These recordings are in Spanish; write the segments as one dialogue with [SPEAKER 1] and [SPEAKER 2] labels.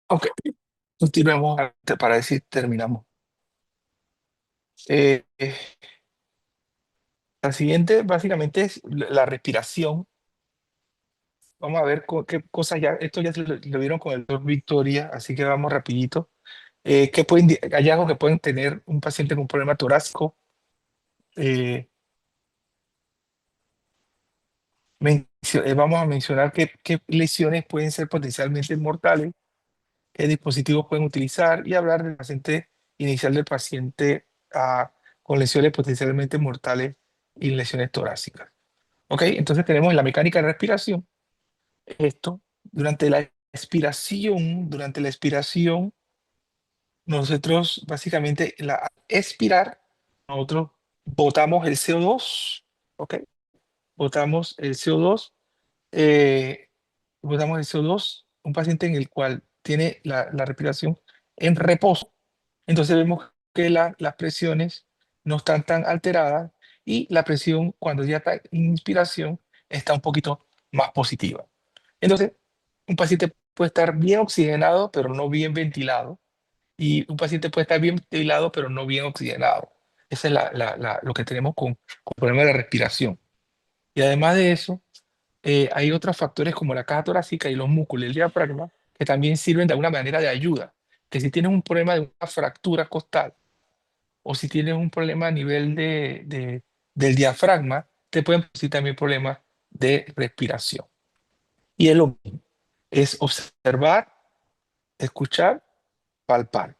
[SPEAKER 1] Ok, continuemos para decir terminamos. Eh, eh, la siguiente básicamente es la respiración. Vamos a ver qué cosas ya, esto ya lo vieron con el doctor Victoria, así que vamos rapidito. ¿Qué hallazgos que pueden tener un paciente con un problema torácico? Eh, vamos a mencionar qué lesiones pueden ser potencialmente mortales, qué dispositivos pueden utilizar y hablar del paciente inicial del paciente con lesiones potencialmente mortales y lesiones torácicas. ¿Ok? Entonces tenemos la mecánica de respiración. Esto, durante la expiración, nosotros básicamente al expirar, nosotros botamos el CO2, ¿ok? Botamos el CO2, eh, botamos el CO2, un paciente en el cual tiene la respiración en reposo. Entonces vemos que las presiones no están tan alteradas y la presión cuando ya está en inspiración está un poquito más positiva. Entonces, un paciente puede estar bien oxigenado, pero no bien ventilado. Y un paciente puede estar bien ventilado, pero no bien oxigenado. Ese es lo que tenemos con problemas de la respiración. Y además de eso, hay otros factores como la caja torácica y los músculos y el diafragma que también sirven de alguna manera de ayuda. Que si tienes un problema de una fractura costal o si tienes un problema a nivel del diafragma, te pueden producir también problemas de respiración. Y es lo mismo, es observar, escuchar, palpar.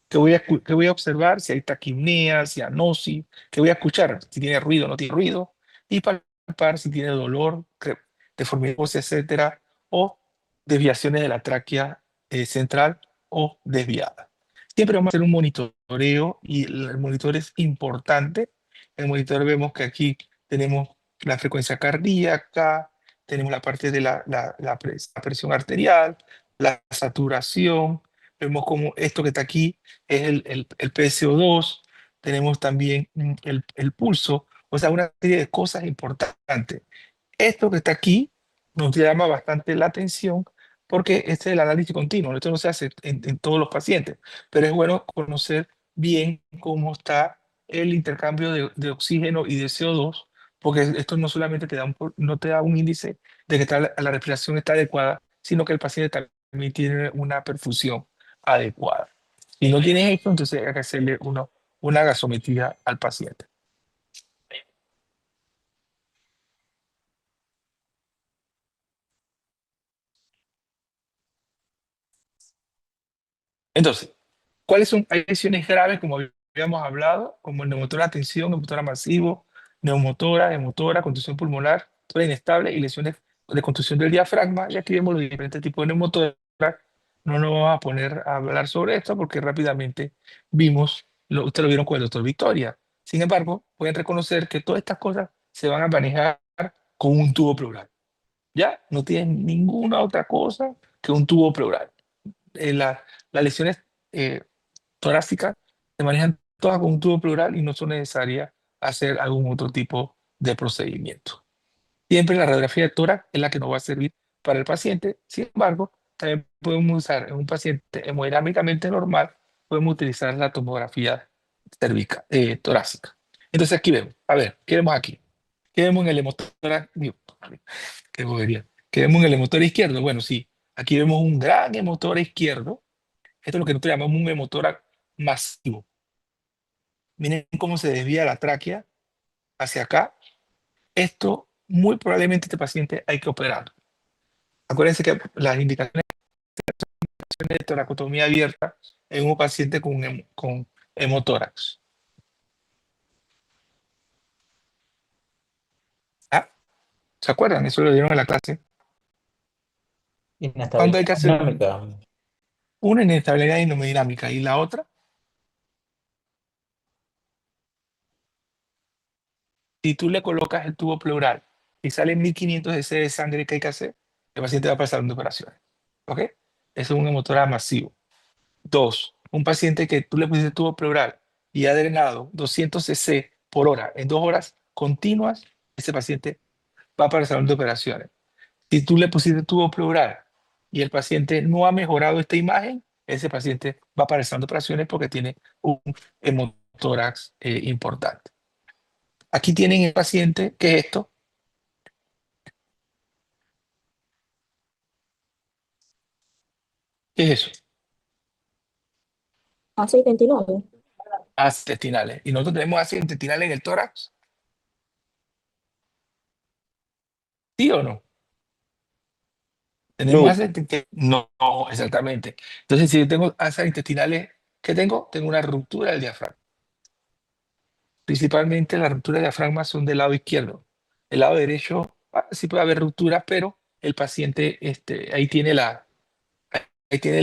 [SPEAKER 1] ¿Qué voy a observar? Si hay taquipnea, si hay anosis. ¿Qué voy a escuchar? Si tiene ruido o no tiene ruido. Y palpar si tiene dolor, deformidad ósea, etcétera, o desviaciones de la tráquea central o desviada. Siempre vamos a hacer un monitoreo y el monitor es importante. En el monitor vemos que aquí tenemos la frecuencia cardíaca, tenemos la parte de la presión arterial, la saturación. Vemos como esto que está aquí es el PCO2, tenemos también el pulso, o sea, una serie de cosas importantes. Esto que está aquí nos llama bastante la atención porque este es el análisis continuo, esto no se hace en todos los pacientes, pero es bueno conocer bien cómo está el intercambio de oxígeno y de CO2, porque esto no solamente no te da un índice de que la respiración está adecuada, sino que el paciente también tiene una perfusión adecuada. Si no tienes esto, entonces hay que hacerle una gasometría al paciente. Entonces, ¿cuáles son? Hay lesiones graves, como habíamos hablado, como el neumotora tensión, neumotora masivo, neumotora, hemotora, contusión pulmonar, toda inestable y lesiones de contusión del diafragma. Y aquí vemos los diferentes tipos de neumotora. No nos vamos a poner a hablar sobre esto porque rápidamente vimos, ustedes lo vieron con el doctor Victoria. Sin embargo, pueden reconocer que todas estas cosas se van a manejar con un tubo pleural. Ya no tienen ninguna otra cosa que un tubo pleural. Las lesiones eh, torácicas se manejan todas con un tubo pleural y no son necesarias hacer algún otro tipo de procedimiento. Siempre la radiografía de tórax es la que nos va a servir para el paciente. Sin embargo, también podemos usar en un paciente hemodinámicamente normal, podemos utilizar la tomografía torácica. Entonces aquí vemos, a ver, ¿qué vemos aquí? ¿Qué vemos en el hemotórax? Digo, qué bobería. ¿Qué vemos en el hemotor izquierdo? Bueno, sí, aquí vemos un gran hemotor izquierdo. Esto es lo que nosotros llamamos un hemotórax masivo. Miren cómo se desvía la tráquea hacia acá. Esto, muy probablemente este paciente hay que operar. Acuérdense que las indicaciones de toracotomía abierta en un paciente con hemotórax. ¿Ah? ¿Se acuerdan? Eso lo dieron en la clase. ¿Cuándo hay
[SPEAKER 2] Inestabilidad
[SPEAKER 1] que hacer
[SPEAKER 2] dinámica.
[SPEAKER 1] una inestabilidad hemodinámica y la otra? Si tú le colocas el tubo pleural y sale 1500 cc de sangre, ¿qué hay que hacer? El paciente va a pasar una operación. ¿Ok? Eso es un hemotórax masivo. Dos, un paciente que tú le pusiste tubo pleural y ha drenado 200 cc por hora en 2 horas continuas, ese paciente va para el salón de operaciones. Si tú le pusiste tubo pleural y el paciente no ha mejorado esta imagen, ese paciente va para el salón de operaciones porque tiene un hemotórax importante. Aquí tienen el paciente, ¿qué es esto? ¿Qué es eso?
[SPEAKER 2] Aceite intestinal.
[SPEAKER 1] Ácidos intestinales. Y nosotros tenemos ácidos intestinales en el tórax, ¿sí o no? ¿Tenemos
[SPEAKER 3] No,
[SPEAKER 1] ácidos intestinales? No, no, exactamente. Entonces, si yo tengo ácidos intestinales, ¿qué tengo? Tengo una ruptura del diafragma. Principalmente las rupturas de diafragma son del lado izquierdo. El lado derecho, sí puede haber rupturas, pero el paciente ahí tiene el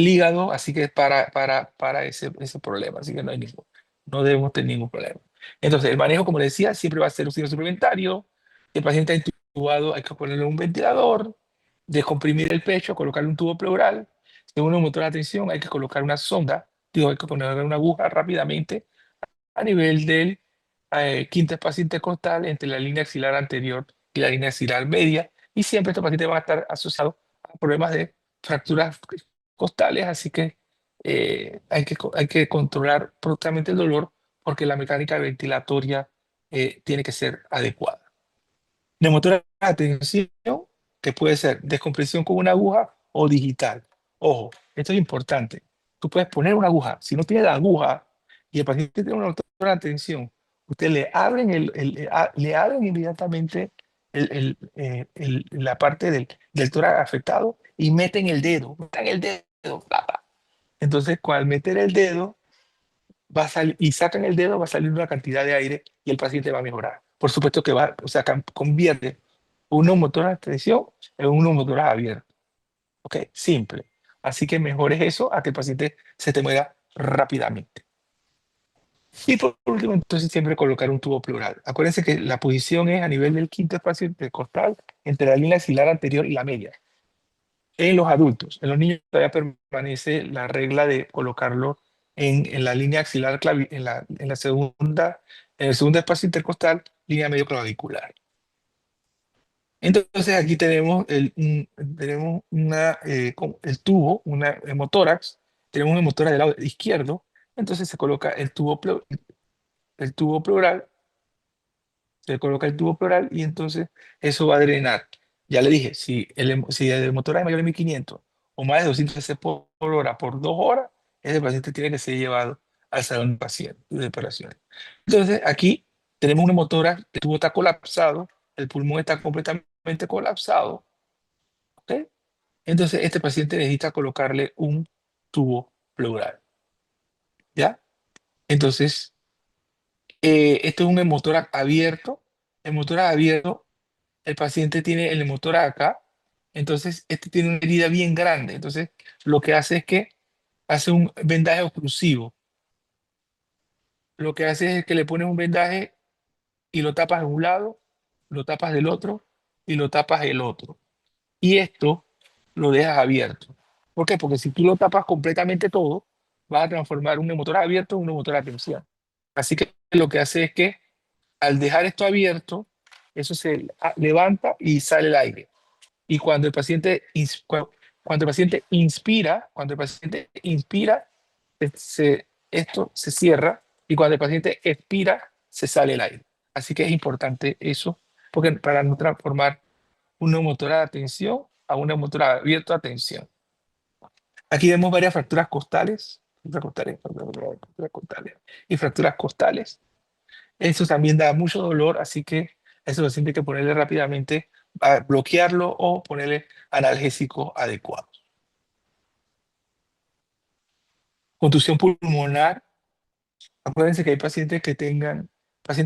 [SPEAKER 1] hígado, así que para ese problema, así que no debemos tener ningún problema. Entonces, el manejo, como le decía, siempre va a ser oxígeno suplementario. El paciente está intubado, hay que ponerle un ventilador, descomprimir el pecho, colocarle un tubo pleural. Según un motor de atención, hay que colocar una sonda, digo, hay que poner una aguja rápidamente a nivel del quinto espacio intercostal entre la línea axilar anterior y la línea axilar media. Y siempre estos pacientes van a estar asociados a problemas de fracturas costales, así que hay que controlar prontamente el dolor porque la mecánica ventilatoria tiene que ser adecuada. Neumotora de atención, que puede ser descompresión con una aguja o digital. Ojo, esto es importante. Tú puedes poner una aguja. Si no tiene la aguja y el paciente tiene una neumotora de atención, usted le abren inmediatamente la parte del tórax afectado y meten el dedo. Pa, pa. Entonces, al meter el dedo, va a salir, y sacan el dedo, va a salir una cantidad de aire y el paciente va a mejorar. Por supuesto que va, o sea, convierte un neumotórax de tensión en un neumotórax abierto. ¿Ok? Simple. Así que mejor es eso a que el paciente se te muera rápidamente. Y por último, entonces siempre colocar un tubo pleural. Acuérdense que la posición es a nivel del quinto espacio intercostal entre la línea axilar anterior y la media. En los adultos, en los niños todavía permanece la regla de colocarlo en la línea axilar, en el segundo espacio intercostal, línea medio clavicular. Entonces aquí tenemos el tubo, una hemotórax, tenemos un hemotórax del lado izquierdo, entonces se coloca el tubo pleural, se coloca el tubo pleural y entonces eso va a drenar. Ya le dije, si el motor es mayor de 1500 o más de 200 cc por hora por 2 horas, ese paciente tiene que ser llevado al salón de paciente de operaciones. Entonces aquí tenemos una motora, el tubo está colapsado, el pulmón está completamente colapsado, ¿ok? Entonces este paciente necesita colocarle un tubo pleural, ¿ya? Entonces, esto es un hemotórax abierto. El hemotórax abierto, el paciente tiene el motor acá, entonces este tiene una herida bien grande, entonces lo que hace es que hace un vendaje oclusivo, lo que hace es que le pones un vendaje y lo tapas de un lado, lo tapas del otro y lo tapas del otro. Y esto lo dejas abierto. ¿Por qué? Porque si tú lo tapas completamente todo, vas a transformar un motor abierto en un motor de tensión. Así que lo que hace es que al dejar esto abierto, eso se levanta y sale el aire. Y cuando el paciente inspira, esto se cierra y cuando el paciente expira, se sale el aire. Así que es importante eso, porque para no transformar una motora de tensión a una motora abierta a tensión. Aquí vemos varias fracturas costales y fracturas costales. Eso también da mucho dolor, así que eso se tiene que ponerle rápidamente, a bloquearlo o ponerle analgésicos adecuados. Contusión pulmonar. Acuérdense que hay pacientes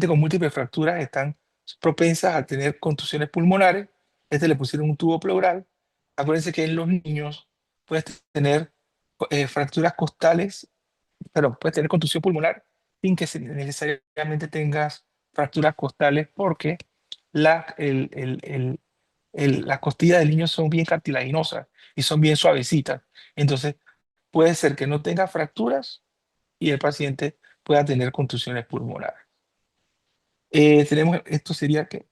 [SPEAKER 1] con múltiples fracturas están propensas a tener contusiones pulmonares. Este le pusieron un tubo pleural. Acuérdense que en los niños puedes tener fracturas costales, pero puedes tener contusión pulmonar sin que necesariamente tengas fracturas costales porque la, el, las costillas del niño son bien cartilaginosas y son bien suavecitas. Entonces, puede ser que no tenga fracturas y el paciente pueda tener contusiones pulmonares. Esto sería que,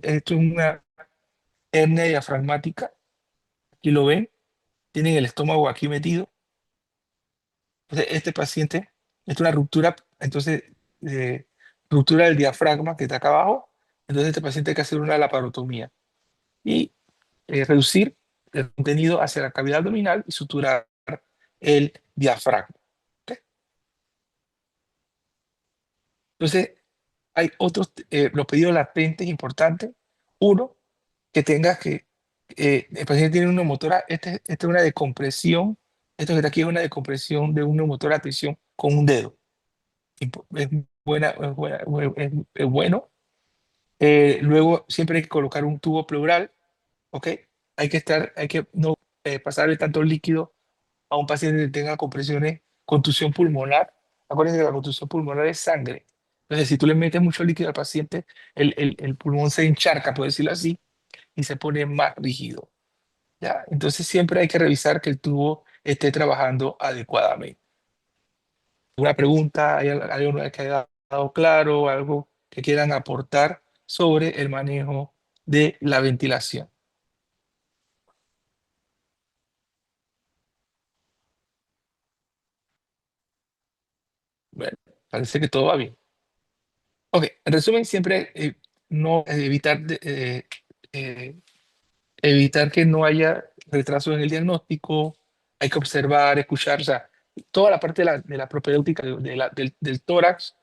[SPEAKER 1] esto es una hernia diafragmática, aquí lo ven, tienen el estómago aquí metido. Entonces, este paciente, es una ruptura, entonces, ruptura del diafragma que está acá abajo. Entonces, este paciente hay que hacer una laparotomía y reducir el contenido hacia la cavidad abdominal y suturar el diafragma. ¿Ok? Entonces, hay otros, los pedidos latentes importantes. Uno, que tengas que, el paciente tiene una neumotora, esta es una decompresión, esto que está aquí es una decompresión de un neumotora a presión con un dedo. Es buena, es bueno. Luego, siempre hay que colocar un tubo pleural, ¿ok? Hay que no pasarle tanto líquido a un paciente que tenga compresiones, contusión pulmonar. Acuérdense que la contusión pulmonar es sangre. Entonces, si tú le metes mucho líquido al paciente, el pulmón se encharca, por decirlo así, y se pone más rígido. ¿Ya? Entonces, siempre hay que revisar que el tubo esté trabajando adecuadamente. ¿Alguna pregunta? ¿Hay algo que haya quedado claro? ¿Algo que quieran aportar sobre el manejo de la ventilación? Bueno, parece que todo va bien. Ok, en resumen, siempre no evitar, eh, evitar que no haya retraso en el diagnóstico, hay que observar, escuchar, o sea, toda la parte de la propedéutica del tórax.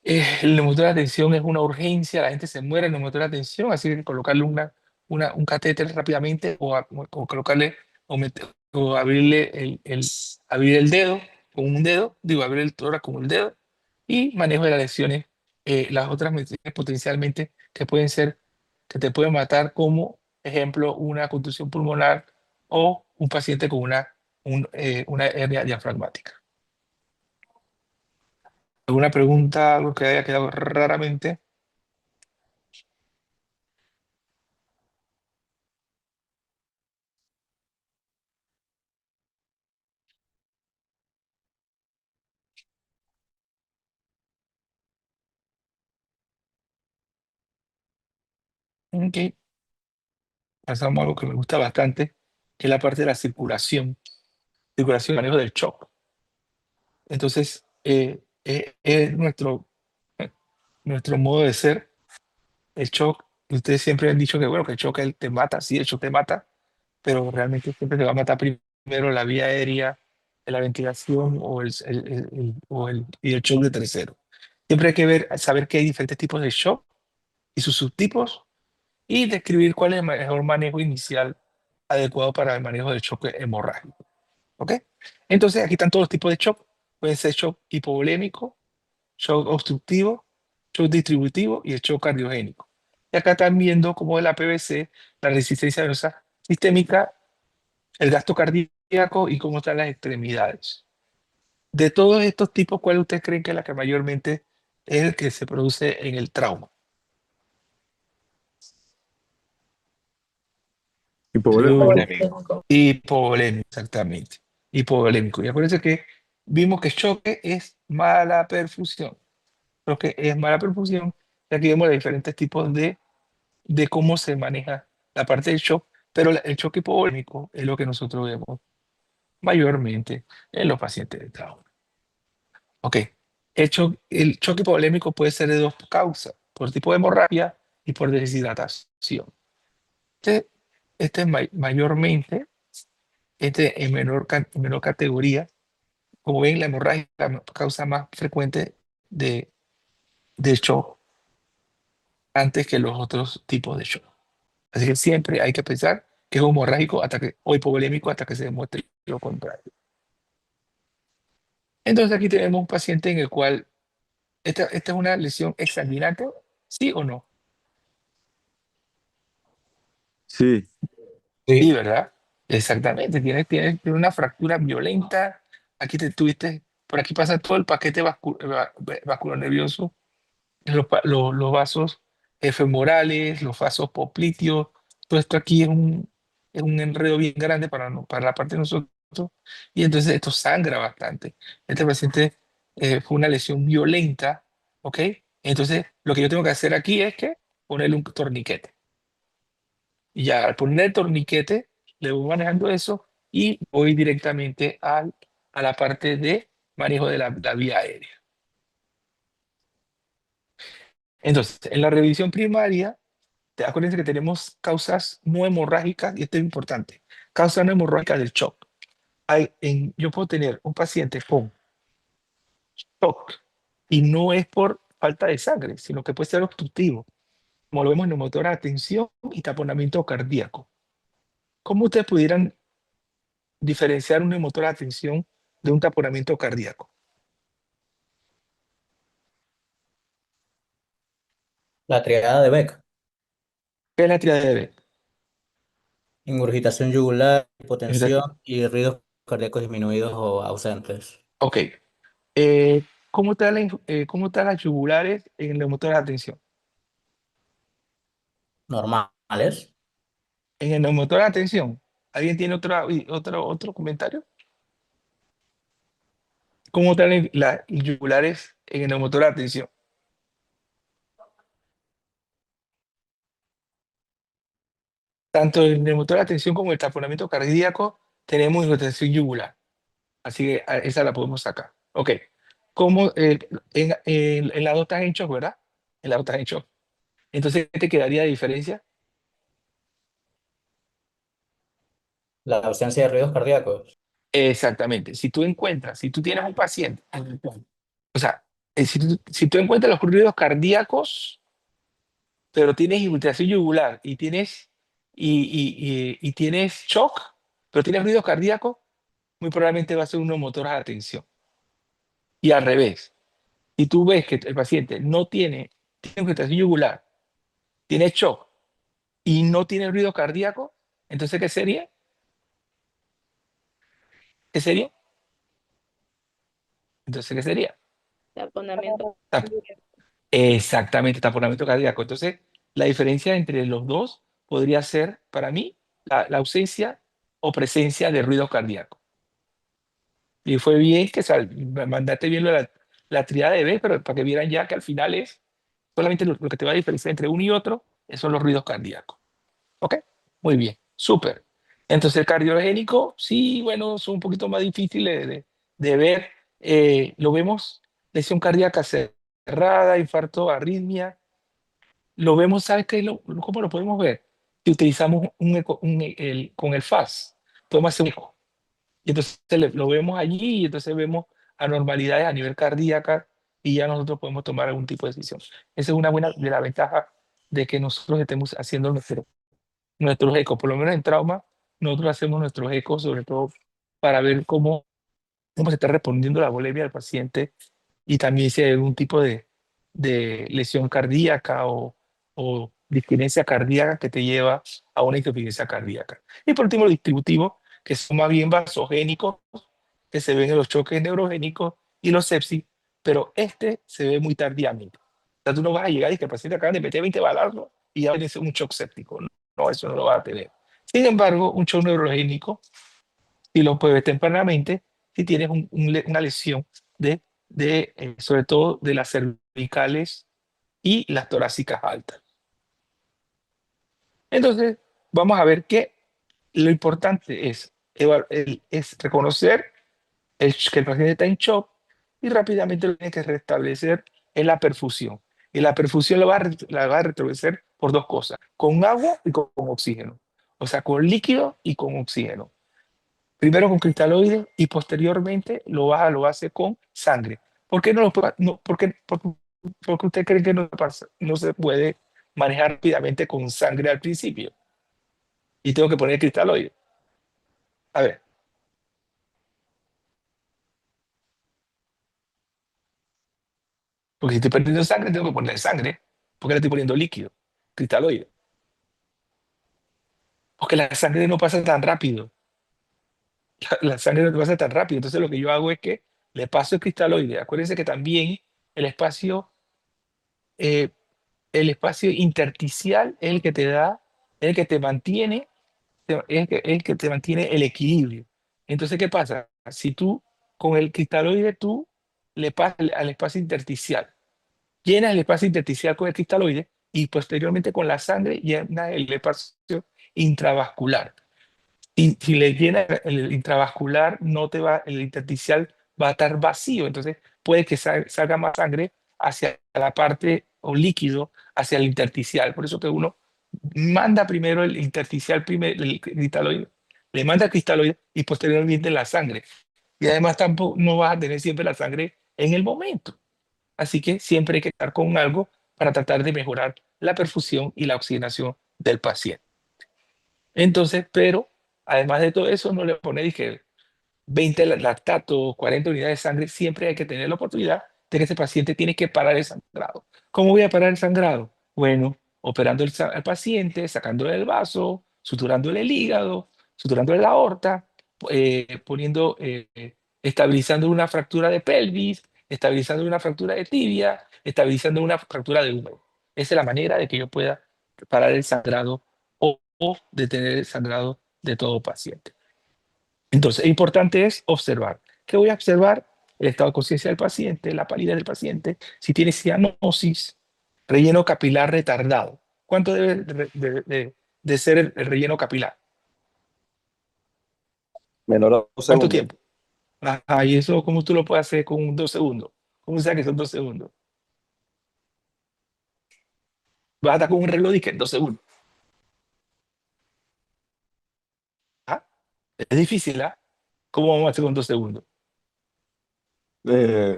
[SPEAKER 1] El neumotor de atención es una urgencia, la gente se muere en el neumotor de atención, así que colocarle un catéter rápidamente o colocarle o abrirle abrir el dedo con un dedo, digo, abrir el tórax con un dedo y manejo de las lesiones, las otras lesiones potencialmente que pueden ser, que te pueden matar, como ejemplo, una contusión pulmonar o un paciente con una hernia diafragmática. ¿Alguna pregunta, algo que haya quedado raramente? Ok, pasamos a algo que me gusta bastante, que es la parte de la circulación y manejo del shock. Entonces, es nuestro modo de ser, el shock. Ustedes siempre han dicho que, bueno, que el shock te mata, sí, el shock te mata, pero realmente siempre te va a matar primero la vía aérea, la ventilación y el shock de tercero. Siempre hay que saber que hay diferentes tipos de shock y sus subtipos y describir cuál es el mejor manejo inicial adecuado para el manejo del shock hemorrágico. ¿Ok? Entonces, aquí están todos los tipos de shock. Pueden ser shock hipovolémico, shock obstructivo, shock distributivo y el shock cardiogénico. Y acá están viendo cómo es la PVC, la resistencia venosa sistémica, el gasto cardíaco y cómo están las extremidades. De todos estos tipos, ¿cuál ustedes creen que es la que mayormente es el que se produce en el trauma?
[SPEAKER 2] Hipovolémico.
[SPEAKER 3] Polémico.
[SPEAKER 1] Hipovolémico, exactamente. Hipovolémico. Y acuérdense que vimos que choque es mala perfusión. Choque es mala perfusión. Y aquí vemos los diferentes tipos de cómo se maneja la parte del shock, pero el choque hipovolémico es lo que nosotros vemos mayormente en los pacientes de trauma. Ok. El choque hipovolémico puede ser de dos causas, por tipo de hemorragia y por deshidratación. Este, este mayormente, en menor categoría. Como ven, la hemorragia es la causa más frecuente de shock antes que los otros tipos de shock. Así que siempre hay que pensar que es hemorrágico o hipovolémico hasta que se demuestre lo contrario. Entonces aquí tenemos un paciente en el cual esta es una lesión exsanguinante, ¿sí o no?
[SPEAKER 2] Sí,
[SPEAKER 1] Sí, ¿verdad? Exactamente, tiene una fractura violenta. Aquí te tuviste, por aquí pasa todo el paquete vascular nervioso, los vasos femorales, los vasos popliteos. Todo esto aquí es un enredo bien grande para, para la parte de nosotros, y entonces esto sangra bastante. Este paciente fue una lesión violenta, ¿ok? Entonces lo que yo tengo que hacer aquí es que ponerle un torniquete. Y ya al poner el torniquete, le voy manejando eso y voy directamente a la parte de manejo de la vía aérea. Entonces, en la revisión primaria, acuérdense que tenemos causas no hemorrágicas, y esto es importante, causas no hemorrágicas del shock. Yo puedo tener un paciente con shock y no es por falta de sangre, sino que puede ser obstructivo, como lo vemos en neumotora de tensión y taponamiento cardíaco. ¿Cómo ustedes pudieran diferenciar un neumotora de tensión de un taponamiento cardíaco?
[SPEAKER 3] La triada de Beck,
[SPEAKER 1] ¿Qué es la triada de Beck?
[SPEAKER 3] ingurgitación yugular, hipotensión y ruidos cardíacos disminuidos o ausentes.
[SPEAKER 1] Ok. ¿Cómo están las yugulares en el neumotora de tensión?
[SPEAKER 3] Normales.
[SPEAKER 1] En el neumotora de tensión, ¿alguien tiene otro comentario? ¿Cómo están las yugulares en el neumotora de tensión? Tanto el neumotora de tensión como el taponamiento cardíaco tenemos hipotensión yugular. Así que esa la podemos sacar. Ok. ¿Cómo, en la dos estás en shock, ¿verdad? En la dos estás en shock. Entonces, ¿qué te quedaría de diferencia?
[SPEAKER 3] La ausencia de ruidos cardíacos.
[SPEAKER 1] Exactamente. Si tú tienes un paciente, o sea, si tú encuentras los ruidos cardíacos, pero tienes infiltración yugular y tienes shock, pero tienes ruidos cardíacos, muy probablemente va a ser un neumotora de atención. Y al revés, si tú ves que el paciente no tiene infiltración yugular, tiene shock y no tiene ruido cardíaco, entonces, ¿qué sería? ¿Qué sería? Entonces, ¿qué sería?
[SPEAKER 4] Taponamiento
[SPEAKER 1] Tap-
[SPEAKER 4] cardíaco.
[SPEAKER 1] Exactamente, taponamiento cardíaco. Entonces, la diferencia entre los dos podría ser, para mí, la ausencia o presencia de ruido cardíaco. Y fue bien que me mandaste bien la triada de B, pero para que vieran ya que al final es solamente lo que te va a diferenciar entre uno y otro son los ruidos cardíacos. ¿Ok? Muy bien, súper. Entonces, el cardiogénico, sí, bueno, son un poquito más difíciles de ver. Lo vemos, lesión cardíaca cerrada, infarto, arritmia. Lo vemos, ¿sabes qué? ¿Cómo lo podemos ver? Si utilizamos con el FAS, podemos hacer un eco. Y entonces lo vemos allí y entonces vemos anormalidades a nivel cardíaca y ya nosotros podemos tomar algún tipo de decisión. Esa es una buena de la ventaja de que nosotros estemos haciendo nuestros ecos. Por lo menos en trauma, nosotros hacemos nuestros ecos sobre todo para ver cómo se está respondiendo la volemia del paciente y también si hay algún tipo de lesión cardíaca o disquinesia cardíaca que te lleva a una insuficiencia cardíaca. Y por último, los distributivos, que son más bien vasogénicos, que se ven en los choques neurogénicos y los sepsis, pero este se ve muy tardíamente. O sea, tú no vas a llegar y que el paciente acaba de meter 20 balazos y ya tiene un shock séptico. No, no, eso no lo va a tener. Sin embargo, un shock neurogénico y lo puedes ver tempranamente si tienes una lesión sobre todo de las cervicales y las torácicas altas. Entonces, vamos a ver que lo importante es reconocer que el paciente está en shock y rápidamente lo tiene que restablecer en la perfusión. Y la perfusión la va a restablecer por dos cosas, con agua y con oxígeno. O sea, con líquido y con oxígeno. Primero con cristaloides y posteriormente lo hace con sangre. ¿Por qué no lo puede- no, porque usted cree que no se puede manejar rápidamente con sangre al principio? Y tengo que poner cristaloides. A ver, porque si estoy perdiendo sangre, tengo que poner sangre. ¿Por qué le estoy poniendo líquido? Cristaloide. Porque la sangre no pasa tan rápido. La sangre no pasa tan rápido. Entonces lo que yo hago es que le paso el cristaloide. Acuérdense que también el espacio eh, el espacio intersticial es el que te da, es el que te mantiene, es el que te mantiene el equilibrio. Entonces, ¿qué pasa? Si tú con el cristaloide tú le pasas al espacio intersticial, llenas el espacio intersticial con el cristaloide y posteriormente con la sangre llenas el espacio intravascular. Si le llena el intravascular, no te va, el intersticial va a estar vacío, entonces puede que salga más sangre hacia la parte o líquido hacia el intersticial. Por eso que uno manda primero el intersticial, el cristaloide, le manda el cristaloide y posteriormente la sangre. Y además tampoco no vas a tener siempre la sangre en el momento. Así que siempre hay que estar con algo para tratar de mejorar la perfusión y la oxigenación del paciente. Entonces, pero además de todo eso, no le pone que 20 lactato, 40 unidades de sangre, siempre hay que tener la oportunidad de que ese paciente tiene que parar el sangrado. ¿Cómo voy a parar el sangrado? Bueno, operando al paciente, sacándole el vaso, suturándole el hígado, suturándole la aorta, estabilizando una fractura de pelvis, estabilizando una fractura de tibia, estabilizando una fractura de húmero. Esa es la manera de que yo pueda parar el sangrado o detener el sangrado de todo paciente. Entonces, lo importante es observar. ¿Qué voy a observar? El estado de conciencia del paciente, la palidez del paciente, si tiene cianosis, relleno capilar retardado. ¿Cuánto debe de ser el relleno capilar?
[SPEAKER 2] Menor a un
[SPEAKER 1] ¿Cuánto
[SPEAKER 2] segundo.
[SPEAKER 1] tiempo? Ajá, y eso, ¿cómo tú lo puedes hacer con 2 segundos? ¿Cómo sabes que son 2 segundos? Vas a estar con un reloj y que en 2 segundos. ¿Ah? Es difícil, ¿ah? ¿Cómo vamos a hacer con 2 segundos?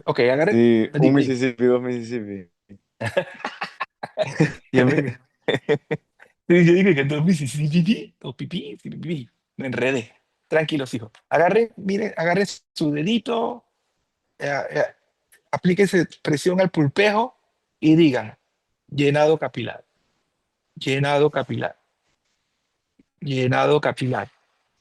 [SPEAKER 1] Ok, agarre.
[SPEAKER 2] Sí, un
[SPEAKER 1] Dime.
[SPEAKER 2] Mississippi, dos Mississippi.
[SPEAKER 1] Yo me- Sí, yo dije que entonces sí, sí, pipí, o pipí, sí, pipí. Me enredé. Tranquilos, hijos. Agarre, miren, agarre su dedito, eh, aplíquese presión al pulpejo y digan, llenado capilar, llenado capilar, llenado capilar.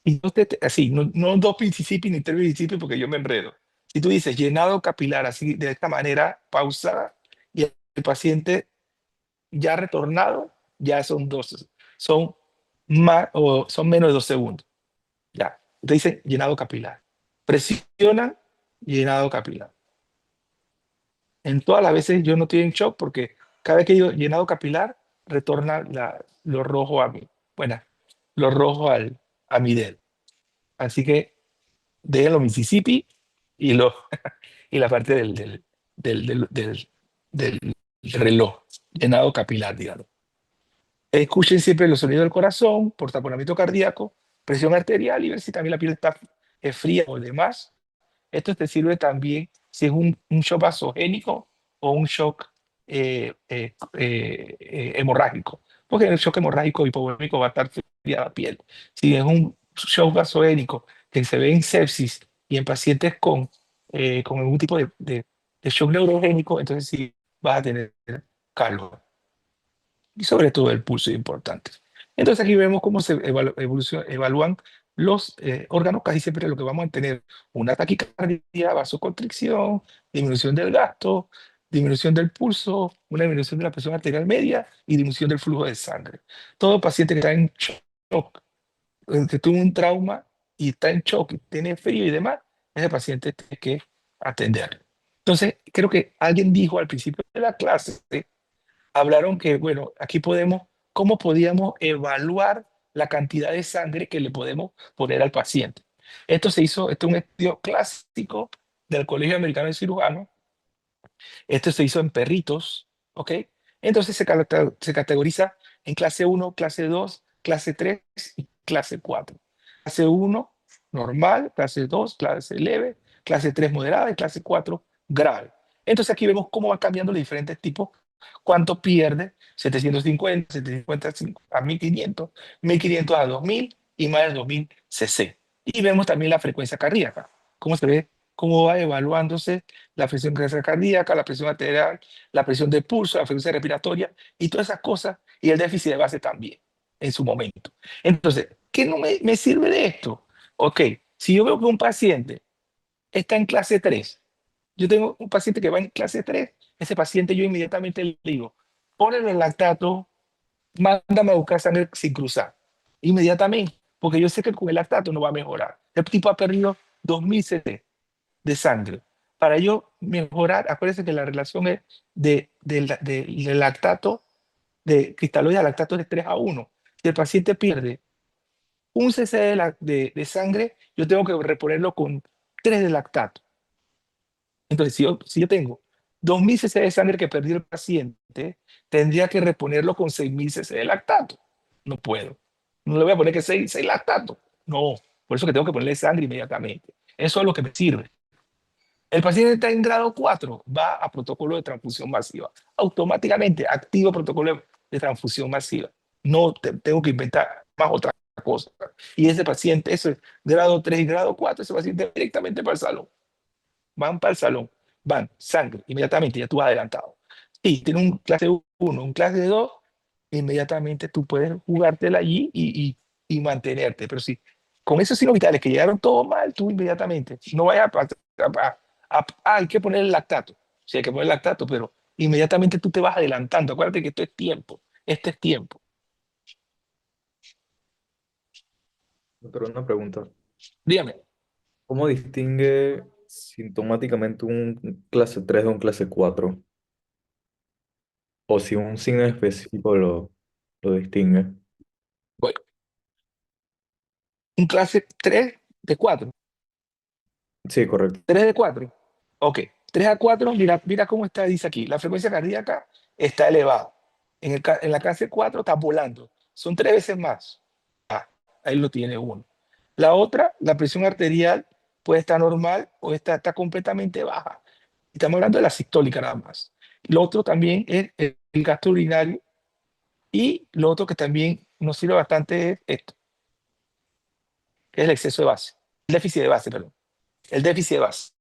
[SPEAKER 1] Y no así, no dos Mississippi ni tres Mississippi porque yo me enredo. Si tú dices llenado capilar así, de esta manera, pausada, y el paciente ya retornado, ya son dos, son más o son menos de 2 segundos. Ya. Entonces dice llenado capilar. Presionan llenado capilar. En todas las veces yo no estoy en shock porque cada vez que digo llenado capilar, retorna lo rojo a mí. Bueno, lo rojo a mi dedo. Así que dejen los Mississippi y, y la parte del reloj. Llenado capilar, digamos. Escuchen siempre los sonidos del corazón por taponamiento cardíaco, presión arterial y ver si también la piel está fría o demás. Esto te sirve también si es un shock vasogénico o un shock hemorrágico, porque en el shock hemorrágico hipovolémico va a estar fría la piel. Si es un shock vasogénico que se ve en sepsis y en pacientes con algún tipo de shock neurogénico, entonces sí vas a tener calor y sobre todo el pulso es importante. Entonces aquí vemos cómo se evalúan los órganos, casi siempre lo que vamos a tener una taquicardia, vasoconstricción, disminución del gasto, disminución del pulso, una disminución de la presión arterial media y disminución del flujo de sangre. Todo paciente que está en shock, que tuvo un trauma y está en shock, y tiene frío y demás, ese paciente tiene que atender. Entonces, creo que alguien dijo al principio de la clase, hablaron que, bueno, aquí podemos, cómo podíamos evaluar la cantidad de sangre que le podemos poner al paciente. Esto es un estudio clásico del Colegio Americano de Cirujanos. Esto se hizo en perritos, ¿ok? Entonces se categoriza en clase 1, clase 2, clase 3 y clase 4. Clase 1, normal, clase 2, clase leve, clase 3, moderada y clase 4, grave. Entonces aquí vemos cómo van cambiando los diferentes tipos. ¿Cuánto pierde? 750, 750 a 1500, 1500 a 2000 y más de 2000 cc. Y vemos también la frecuencia cardíaca. ¿Cómo se ve? Cómo va evaluándose la presión cardíaca, la presión arterial, la presión de pulso, la frecuencia respiratoria y todas esas cosas, y el déficit de base también, en su momento. Entonces, ¿qué no me sirve de esto? Ok, si yo veo que un paciente está en clase 3, yo tengo un paciente que va en clase 3, ese paciente yo inmediatamente le digo, ponle el lactato, mándame a buscar sangre sin cruzar, inmediatamente, porque yo sé que con el lactato no va a mejorar. El tipo ha perdido 2000 cc de sangre. Para yo mejorar, acuérdense que la relación es de lactato, de cristaloide a lactato de 3 a 1. Si el paciente pierde un cc de sangre, yo tengo que reponerlo con 3 de lactato. Entonces, si yo tengo 2000 cc de sangre que perdió el paciente, tendría que reponerlo con 6000 cc de lactato. No puedo. No le voy a poner que 6 lactato. No. Por eso que tengo que ponerle sangre inmediatamente. Eso es lo que me sirve. El paciente está en grado 4, va a protocolo de transfusión masiva. Automáticamente activo protocolo de transfusión masiva. No tengo que inventar más otra cosa. Y ese paciente, eso es grado 3 y grado 4, ese paciente directamente para el salón. Van para el salón, van, sangre, inmediatamente, ya tú has adelantado. Y tiene un clase 1, un clase 2, inmediatamente tú puedes jugártela allí y mantenerte. Pero si con esos signos vitales que llegaron todo mal, tú inmediatamente, no vayas hay que poner el lactato. Sí, hay que poner el lactato, pero inmediatamente tú te vas adelantando. Acuérdate que esto es tiempo, este es tiempo.
[SPEAKER 2] Doctor, una pregunta.
[SPEAKER 1] Dígame.
[SPEAKER 2] ¿Cómo distingue sintomáticamente un clase 3 de un clase 4? O si un signo específico lo distingue.
[SPEAKER 1] Bueno, un clase 3 de 4.
[SPEAKER 2] Sí, correcto.
[SPEAKER 1] 3 de 4. Ok. 3 a 4, mira cómo está, dice aquí. La frecuencia cardíaca está elevada. En la clase 4 está volando. Son 3 veces más. Ahí lo tiene uno. La otra, la presión arterial puede estar normal o está completamente baja. Estamos hablando de la sistólica nada más. Lo otro también es el gasto urinario. Y lo otro que también nos sirve bastante es esto, que es el exceso de base. El déficit de base, perdón. El déficit de base.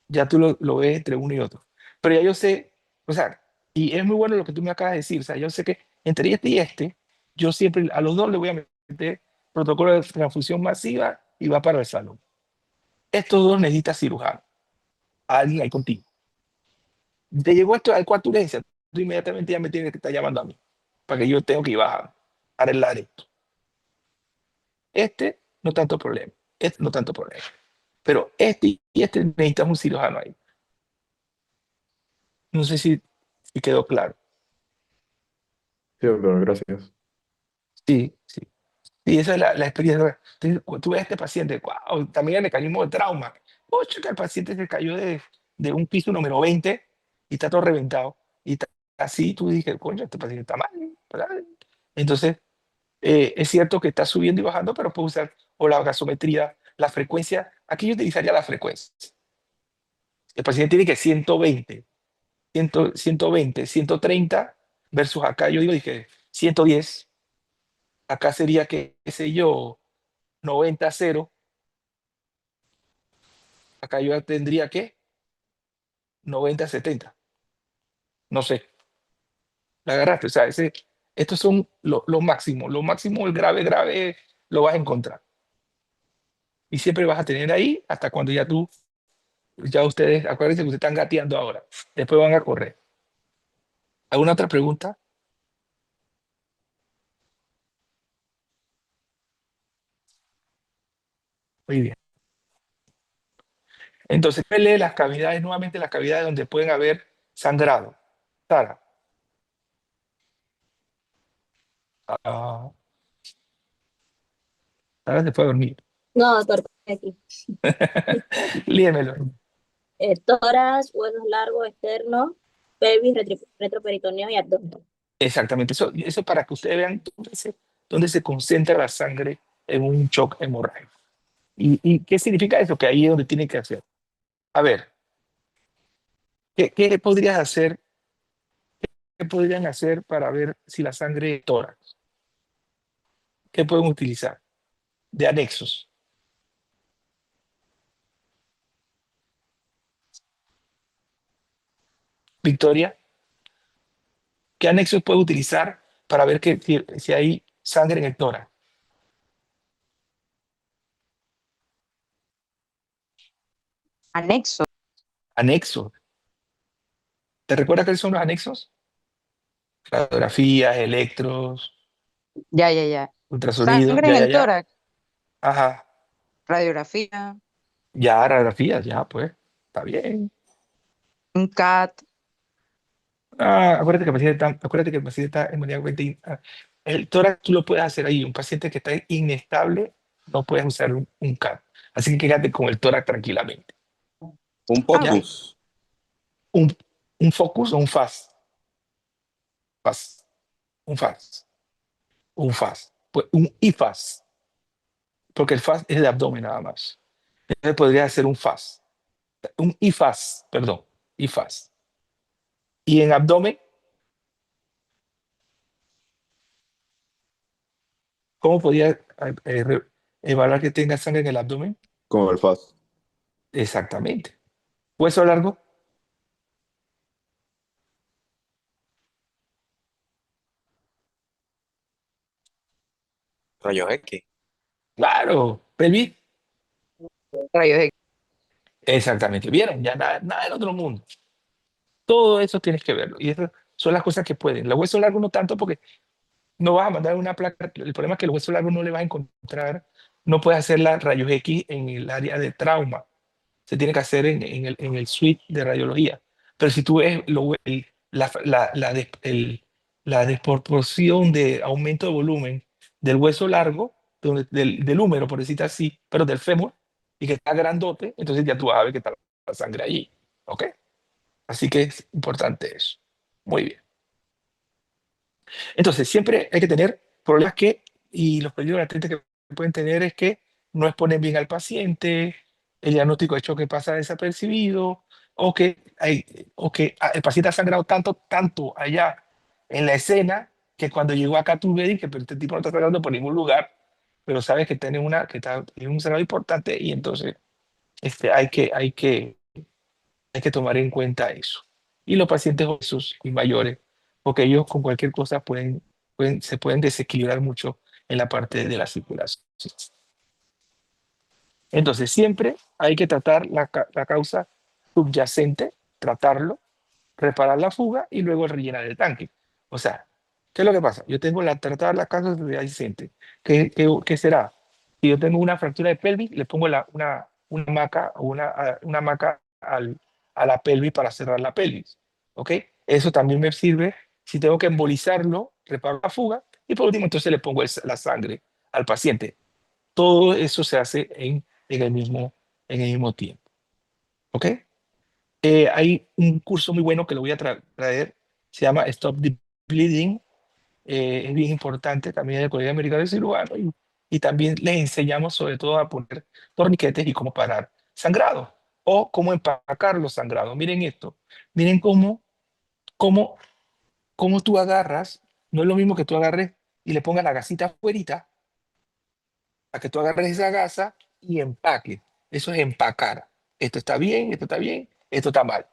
[SPEAKER 1] Ya tú lo ves entre uno y otro. Pero ya yo sé, o sea, y es muy bueno lo que tú me acabas de decir, o sea, yo sé que entre este y este, yo siempre a los dos le voy a meter protocolo de transfusión masiva y va para el salón. Estos dos necesitan cirujano, alguien ahí contigo. Te llegó esto al cuarto urgencia, tú inmediatamente ya me tienes que estar llamando a mí, para que yo tengo que ir a arreglar esto. Este no tanto problema, este no tanto problema, pero este y este necesitas un cirujano ahí. No sé si quedó claro.
[SPEAKER 2] Sí, doctor, gracias.
[SPEAKER 1] Sí, sí. Y esa es la experiencia. Entonces, cuando tú ves a este paciente, wow, también el mecanismo de trauma. Ocho, que el paciente se cayó de un piso número 20 y está todo reventado. Y así tú dices, coño, este paciente está mal, ¿verdad? Entonces, es cierto que está subiendo y bajando, pero puede usar o la gasometría, la frecuencia. Aquí yo utilizaría la frecuencia. El paciente tiene que 120, 120, 130 versus acá yo digo, dije 110. Acá sería que, qué sé yo, 90-0. Acá yo tendría que 90-70. No sé, la agarraste. O sea, estos son lo máximo. Lo máximo, el grave, grave, lo vas a encontrar. Y siempre vas a tener ahí hasta cuando ya ustedes, acuérdense que ustedes están gateando ahora. Después van a correr. ¿Alguna otra pregunta? Muy bien. Entonces, lee las cavidades, nuevamente las cavidades donde pueden haber sangrado. Sara. Ah, Sara se fue a dormir.
[SPEAKER 4] No, doctor, aquí.
[SPEAKER 1] Léemelo.
[SPEAKER 4] Tórax, huesos largos externos, pelvis, retroperitoneo y abdomen.
[SPEAKER 1] Exactamente, eso para que ustedes vean dónde se concentra la sangre en un shock hemorrágico. ¿Y qué significa eso? Que ahí es donde tiene que hacer. A ver, ¿qué podrías hacer? ¿Qué podrían hacer para ver si la sangre es tórax? ¿Qué pueden utilizar? De anexos. Victoria, ¿qué anexos puede utilizar para ver si hay sangre en el tórax?
[SPEAKER 5] Anexo.
[SPEAKER 1] Anexos. ¿Te recuerdas qué son los anexos? Radiografías, electros,
[SPEAKER 5] Ya, ya, ya.
[SPEAKER 1] ultrasonido,
[SPEAKER 5] Sangre en
[SPEAKER 1] ya, ya,
[SPEAKER 5] el
[SPEAKER 1] ya.
[SPEAKER 5] tórax,
[SPEAKER 1] Ajá.
[SPEAKER 5] radiografía,
[SPEAKER 1] Ya, radiografías, ya, pues. Está bien.
[SPEAKER 5] un CAT.
[SPEAKER 1] Acuérdate que el paciente está hemodinámicamente El tórax tú lo puedes hacer ahí. Un paciente que está inestable no puedes usar un CAT. Así que quédate con el tórax tranquilamente.
[SPEAKER 6] Un
[SPEAKER 5] Ah, ok.
[SPEAKER 6] focus.
[SPEAKER 1] Un, un focus o un FAS. FAS. Un FAS. Un FAS. Pues un IFAS. Porque el FAS es de abdomen nada más. Entonces podría ser un FAS. Un IFAS, perdón. IFAS. Y en abdomen, ¿cómo podría evaluar que tenga sangre en el abdomen?
[SPEAKER 6] Con el FAS.
[SPEAKER 1] Exactamente. Hueso largo,
[SPEAKER 7] Rayos X.
[SPEAKER 1] claro. Pelvis,
[SPEAKER 5] Rayos X.
[SPEAKER 1] exactamente. ¿Vieron? Ya nada, nada del otro mundo. Todo eso tienes que verlo. Y esas son las cosas que pueden. Los huesos largos no tanto porque no vas a mandar una placa. El problema es que los huesos largos no le vas a encontrar. No puedes hacer la rayos X en el área de trauma. Se tiene que hacer en el suite de radiología. Pero si tú ves la desproporción de aumento de volumen del hueso largo, del húmero, por decirlo así, pero del fémur, y que está grandote, entonces ya tú vas a ver que está la sangre allí. ¿Ok? Así que es importante eso. Muy bien. Entonces, siempre hay que tener problemas y los peligros latentes que pueden tener es que no exponen bien al paciente, el diagnóstico de choque pasa desapercibido, o que el paciente ha sangrado tanto allá en la escena, que cuando llegó acá tú ves que pero este tipo no está sangrando por ningún lugar, pero sabes que tiene un sangrado importante y entonces hay que tomar en cuenta eso. Y los pacientes obesos y mayores, porque ellos con cualquier cosa se pueden desequilibrar mucho en la parte de la circulación. Entonces, siempre hay que tratar la causa subyacente, tratarlo, reparar la fuga y luego rellenar el tanque. O sea, ¿qué es lo que pasa? Yo tengo tratar la causa subyacente. ¿Qué será? Si yo tengo una fractura de pelvis, le pongo una maca o una maca a la pelvis para cerrar la pelvis. ¿Ok? Eso también me sirve si tengo que embolizarlo, reparo la fuga y por último entonces le pongo la sangre al paciente. Todo eso se hace en el mismo tiempo. ¿Ok? Hay un curso muy bueno que lo voy a traer, se llama Stop the Bleeding, es bien importante también en el Colegio Americano de Cirujano y también les enseñamos sobre todo a poner torniquetes y cómo parar sangrado o cómo empacar los sangrados. Miren esto, miren cómo, cómo tú agarras, no es lo mismo que tú agarres y le pongas la gasita afuerita, a que tú agarres esa gasa y empaques. Eso es empacar. Esto está bien, esto está bien, esto está mal.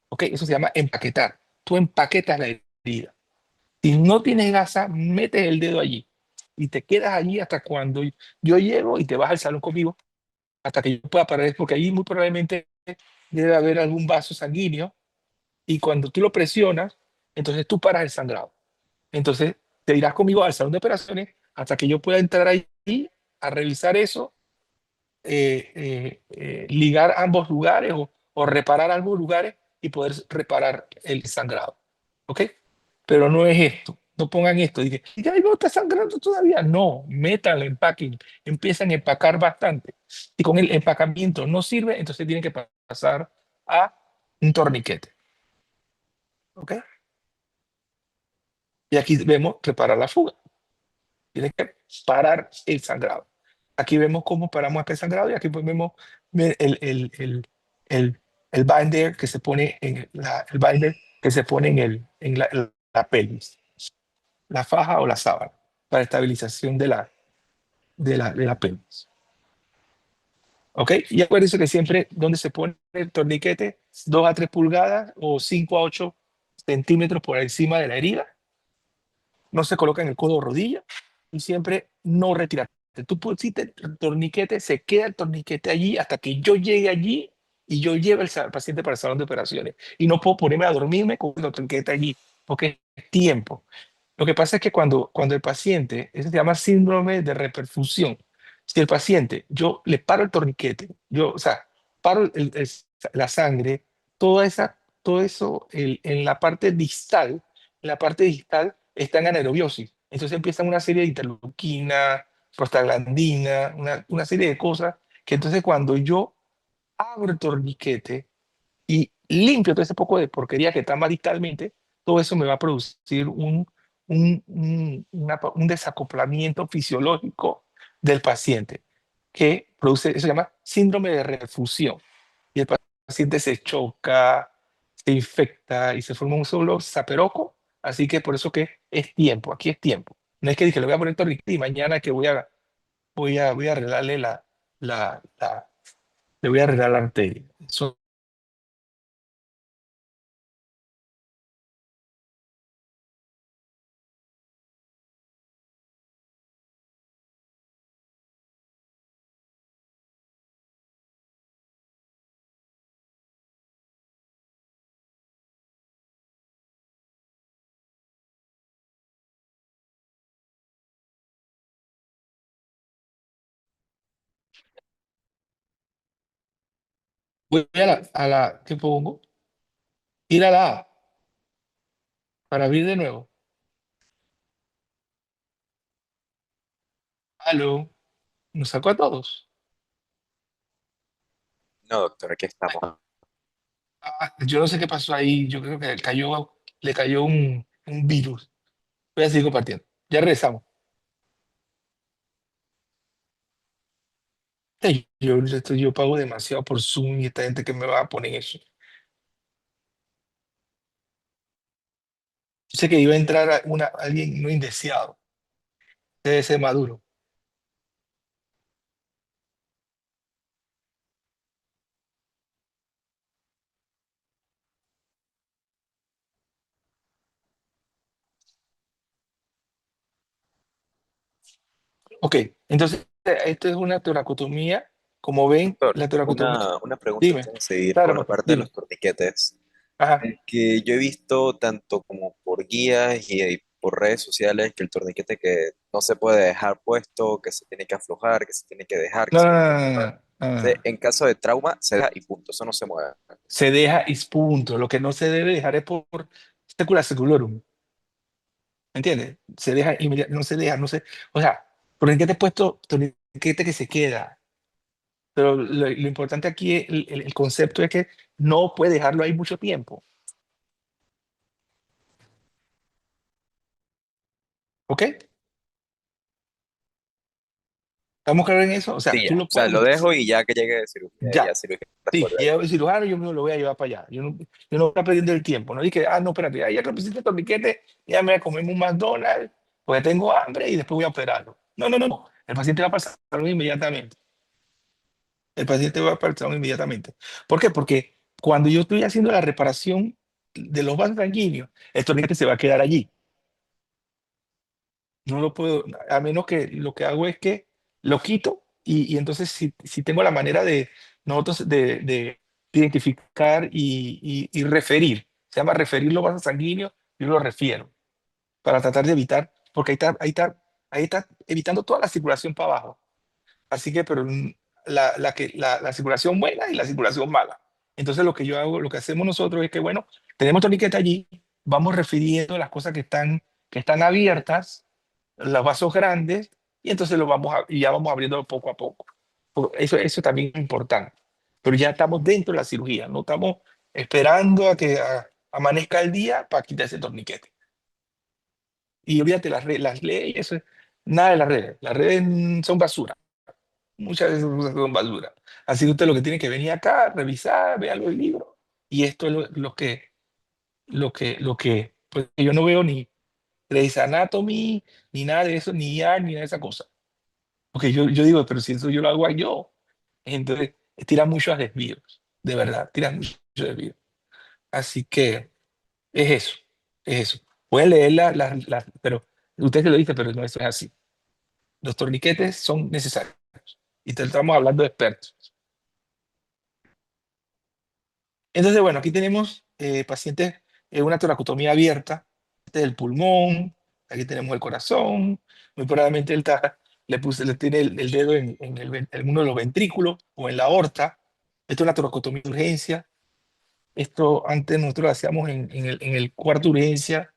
[SPEAKER 1] ¿Ok? Eso se llama empaquetar. Tú empaquetas la herida. Si no tienes gasa, metes el dedo allí y te quedas allí hasta cuando yo llego y te vas al salón conmigo hasta que yo pueda parar, porque ahí muy probablemente debe haber algún vaso sanguíneo y cuando tú lo presionas, entonces tú paras el sangrado. Entonces te irás conmigo al salón de operaciones hasta que yo pueda entrar ahí a revisar eso, ligar ambos lugares o reparar ambos lugares y poder reparar el sangrado. ¿Ok? Pero no es esto. No pongan esto. Dije, ya no está sangrando todavía. No, métanle empaquen. Empiezan a empacar bastante. Si con el empacamiento no sirve, entonces tienen que pasar a un torniquete. ¿Ok? Y aquí vemos reparar la fuga. Tienen que parar el sangrado. Aquí vemos cómo paramos acá el sangrado y aquí pues vemos el, el binder que se pone el binder que se pone en la pelvis, la faja o la sábana para estabilización de la pelvis. ¿Ok? Y acuérdense que siempre donde se pone el torniquete, 2 a 3 pulgadas o 5 a 8 centímetros por encima de la herida, no se coloca en el codo o rodilla y siempre no retirarte. Tú pusiste el torniquete, se queda el torniquete allí hasta que yo llegue allí y yo lleve al paciente para el salón de operaciones. Y no puedo ponerme a dormirme con el torniquete allí, porque es tiempo. Lo que pasa es que cuando el paciente, eso se llama síndrome de reperfusión. Si el paciente, yo le paro el torniquete, o sea, paro la sangre, todo eso en la parte distal está en anaerobiosis. Entonces empiezan una serie de interleuquina, prostaglandina, una serie de cosas que entonces cuando yo abro el torniquete y limpio todo ese poco de porquería que está más distalmente, todo eso me va a producir un desacoplamiento fisiológico del paciente que produce, eso se llama síndrome de refusión. Y el paciente se choca, se infecta y se forma un solo zaperoco. Así que por eso que es tiempo, aquí es tiempo. No es que dije, le voy a poner torniquete y mañana que voy a arreglarle le voy a arreglar la arteria. Eso. Voy ¿qué pongo? Ir a la A para abrir de nuevo. Aló, nos sacó a todos.
[SPEAKER 7] No, doctor, aquí estamos.
[SPEAKER 1] Yo no sé qué pasó ahí, yo creo que le cayó un virus. Voy a seguir compartiendo. Ya regresamos. Ey, yo pago demasiado por Zoom y esta gente que me va a poner eso. Yo sé que iba a entrar alguien no indeseado. Debe ser Maduro. Ok, entonces esto es una toracotomía. Como ven,
[SPEAKER 7] Doctor,
[SPEAKER 1] la toracotomía.
[SPEAKER 7] una pregunta
[SPEAKER 1] Dime,
[SPEAKER 7] antes de seguir
[SPEAKER 1] claro,
[SPEAKER 7] con la
[SPEAKER 1] papá,
[SPEAKER 7] parte de los
[SPEAKER 1] dime.
[SPEAKER 7] torniquetes.
[SPEAKER 1] Ajá.
[SPEAKER 7] Es que yo he visto tanto como por guías y por redes sociales que el torniquete que no se puede dejar puesto, que se tiene que aflojar, que se tiene que dejar, que
[SPEAKER 1] No,
[SPEAKER 7] se
[SPEAKER 1] no,
[SPEAKER 7] tiene
[SPEAKER 1] no,
[SPEAKER 7] que
[SPEAKER 1] no, no,
[SPEAKER 7] aflojar.
[SPEAKER 1] no, no, no, no.
[SPEAKER 7] En caso de trauma, se deja y punto, eso no se mueve.
[SPEAKER 1] Se deja y punto. Lo que no se debe dejar es por secula seculorum. ¿Me entiendes? Se deja no se deja, no se. O sea, torniquete puesto, torniquete que se queda. Pero lo importante aquí, el concepto es que no puede dejarlo ahí mucho tiempo. ¿Ok? ¿Estamos claros en eso? O sea,
[SPEAKER 7] Sí,
[SPEAKER 1] tú
[SPEAKER 7] ya. O
[SPEAKER 1] lo
[SPEAKER 7] sea,
[SPEAKER 1] puedes
[SPEAKER 7] lo dejo y ya que llegue de cirugía, ya
[SPEAKER 1] ya.
[SPEAKER 7] cirugía
[SPEAKER 1] Sí,
[SPEAKER 7] resuelve
[SPEAKER 1] y
[SPEAKER 7] ahí.
[SPEAKER 1] el cirujano yo mismo lo voy a llevar para allá. Yo no voy a perder el tiempo. No dije, no, espérate, ya que le pusiste el torniquete, ya me voy a comer un McDonald's, porque tengo hambre y después voy a operarlo. No, no, no, no. El paciente va para el salón inmediatamente. El paciente va para el salón inmediatamente. ¿Por qué? Porque cuando yo estoy haciendo la reparación de los vasos sanguíneos, el torniquete se va a quedar allí. No lo puedo, a menos que lo que hago es que lo quito y entonces si tengo la manera de nosotros de identificar y referir, se llama referir los vasos sanguíneos, yo lo refiero para tratar de evitar, porque ahí está evitando toda la circulación para abajo. Así que, pero la circulación buena y la circulación mala. Entonces lo que yo hago, lo que hacemos nosotros es que, bueno, tenemos torniquete allí, vamos refiriendo las cosas que están abiertas, los vasos grandes, y entonces y ya vamos abriendo poco a poco. Eso también es importante. Pero ya estamos dentro de la cirugía, no estamos esperando a que amanezca el día para quitar ese torniquete. Y olvídate las leyes, nada de las redes. Las redes son basura. Muchas veces son basura. Así que usted lo que tiene que venir acá, revisar, ver los libros. Y esto es pues yo no veo ni Grey's Anatomy, ni nada de eso, ni IA, ni nada de esa cosa. Porque yo digo, pero si eso yo lo hago yo, entonces tira mucho a desvíos, de verdad, tira mucho a desvíos. Así que es eso, es eso. Pueden leer pero usted que lo dice, pero no, eso es así. Los torniquetes son necesarios. Y te estamos hablando de expertos. Entonces, bueno, aquí tenemos pacientes en una toracotomía abierta. Este es el pulmón, aquí tenemos el corazón. Muy probablemente le tiene el dedo en uno de los ventrículos o en la aorta. Esto es una toracotomía de urgencia. Esto antes nosotros lo hacíamos en el cuarto de urgencia.